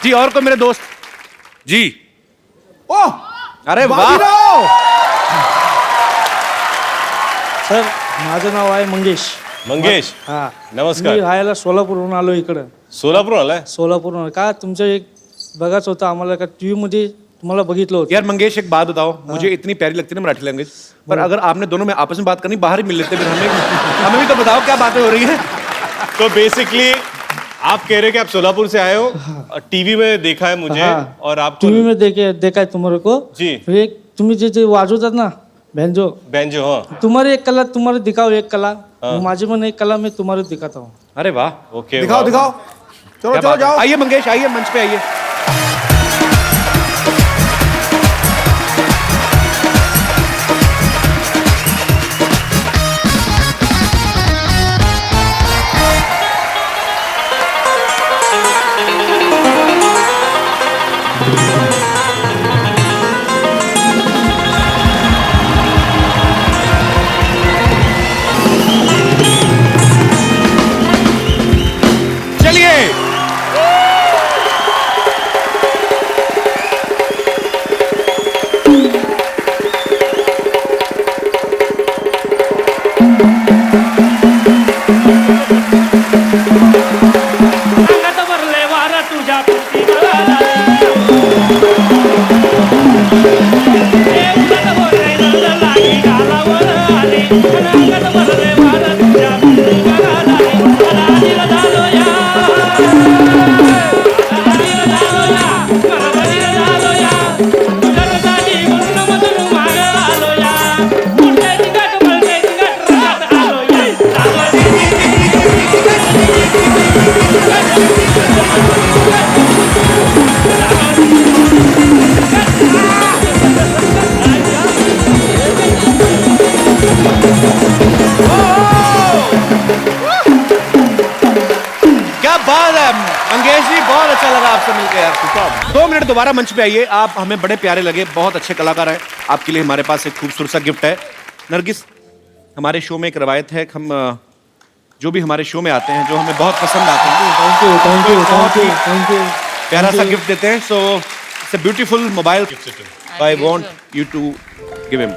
जी और को मेरे दोस्त जी। ओह अरे वाह। बाजीराव! सर माझं नाव आहे मंगेश. मंगेश, हा नमस्कार. मी राहायला सोलापूरहून आलो इकडं. सोलापूर आलाय? सोलापूरहून का तुमचं एक बघाच होतं आम्हाला का टीव्ही मध्ये तुम्हाला बघितलं होतं. यार मंगेश एक बात बताओ, मुझे इतनी प्यारी लगती है ना मराठी लैंग्वेज, पर अगर आपने दोनों में आपस में बात करनी, बाहर ही मिल लेते फिर हमें भी तो बताओ क्या बातें हो रही हैं। तो बेसिकली आप कह रहे हो कि आप सोलापुर से आए हो, टीवी में देखा है मुझे और आपको टीव्ही में देखा है तुम्हारे को जी। फिर एक तुम्ही जे वाजवतात ना बेंजो हाँ तुम्हारी एक कला तुम्हारे दिखाओ एक कला माझी पण एक कला मैं तुम्हारे दिखाता हूँ. अरे वाह, ओके दिखाओ दिखाओ, चलो चलो जाओ। आइए मंगेश, आइए मंच पे आइए। चलिए भरले वारा तुझ्या क्या बात है मंगेश जी, बहुत अच्छा लगा आपसे मिलकर यार। 2 मिनट दोबारा मंच पे आइए, आप हमें बड़े प्यारे लगे, बहुत अच्छे कलाकार हैं। आपके लिए हमारे पास एक खूबसूरत सा गिफ्ट है। नरगिस, हमारे शो में एक रवायत है, हम जो भी हमारे शो में आते हैं, जो हमें बहुत पसंद आते हैं, थैंक यू प्यारा सा गिफ्ट देते हैं। So it's a beautiful mobile, I want you to give him.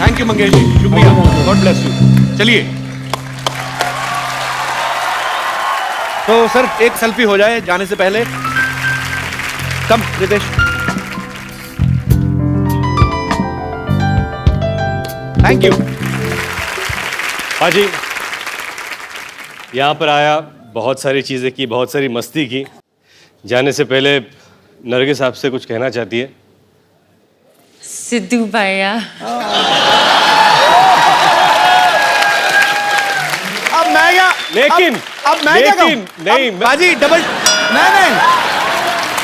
Thank you Mangesh ji, शुक्रिया, गॉड ब्लेस यू। चलिए तो सर एक सेल्फी हो जाए जाने से पहले। कम रितेश, थैंक यू। पाजी, यहाँ पर आया, बहुत सारी चीजें की, बहुत सारी मस्ती की। जाने से पहले नरगिस आपसे कुछ कहना चाहती है। सिद्धू भैया, अब मैं क्या, लेकिन अब मैं क्या कहूं? नहीं बाजी डबल नहीं,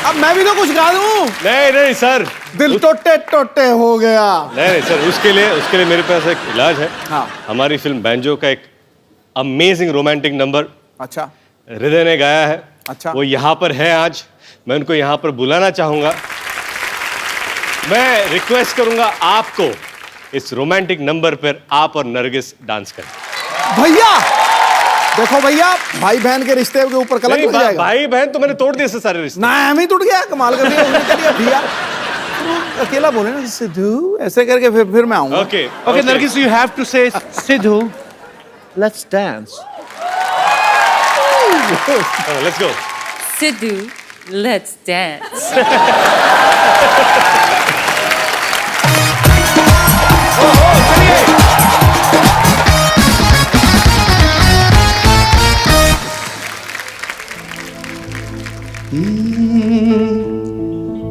अब मैं भी तो कुछ गा दूं। नहीं सर, दिल टोटे टोटे हो गया। नहीं सर, उसके लिए मेरे पास एक इलाज है। हाँ। हमारी फिल्म बैंजो का एक अमेजिंग रोमांटिक नंबर अच्छा हृदय ने गाया है। अच्छा, वो यहाँ पर है आज, मैं उनको यहाँ पर बुलाना चाहूंगा। मैं रिक्वेस्ट करूंगा आपको इस रोमांटिक नंबर पर आप और नरगिस डांस करें। भैया देखो भैया, भाई बहन के रिश्ते के ऊपर कलंक लग जाएगा। भाई बहन तो मैंने तोड़ दिए सारे रिश्ते। ना हम ही टूट गया, कमाल कर दिया उसने, कर दिया भैया। तो अकेला बोले ना सिद्धू ऐसे करके, फिर मैं आऊंगा। Okay Nargis, you have to say Sidhu let's dance. Let's go Sidhu, let's dance.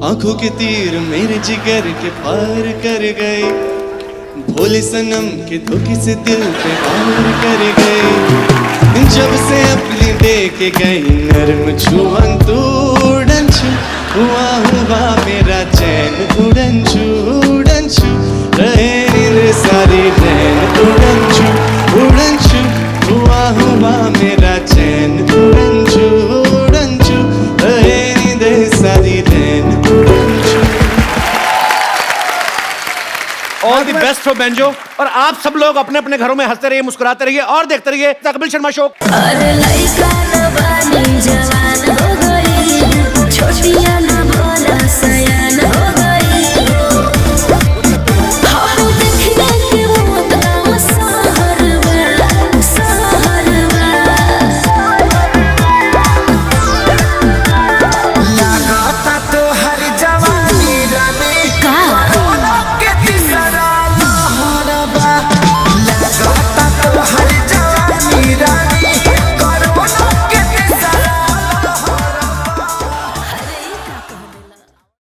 आंखों के तीर मेरे जिगर के पार कर गए, भोले सनम के धोखे से दिल पे वार कर गए। जब से अपनी दे के गई नरम छुअन तोड़न छू, हुआ मेरा चैन उड़न छू रहे नींद सारी रैन उड़न छू हुआ मेरा चैन उड़न छू रहे नींद सारी रैन उड़न छू। All the best for Banjo. और आप सब लोग अपने अपने घरों में हंसते रहिए, मुस्कुराते रहिए और देखते रहिए कपिल शर्मा शो।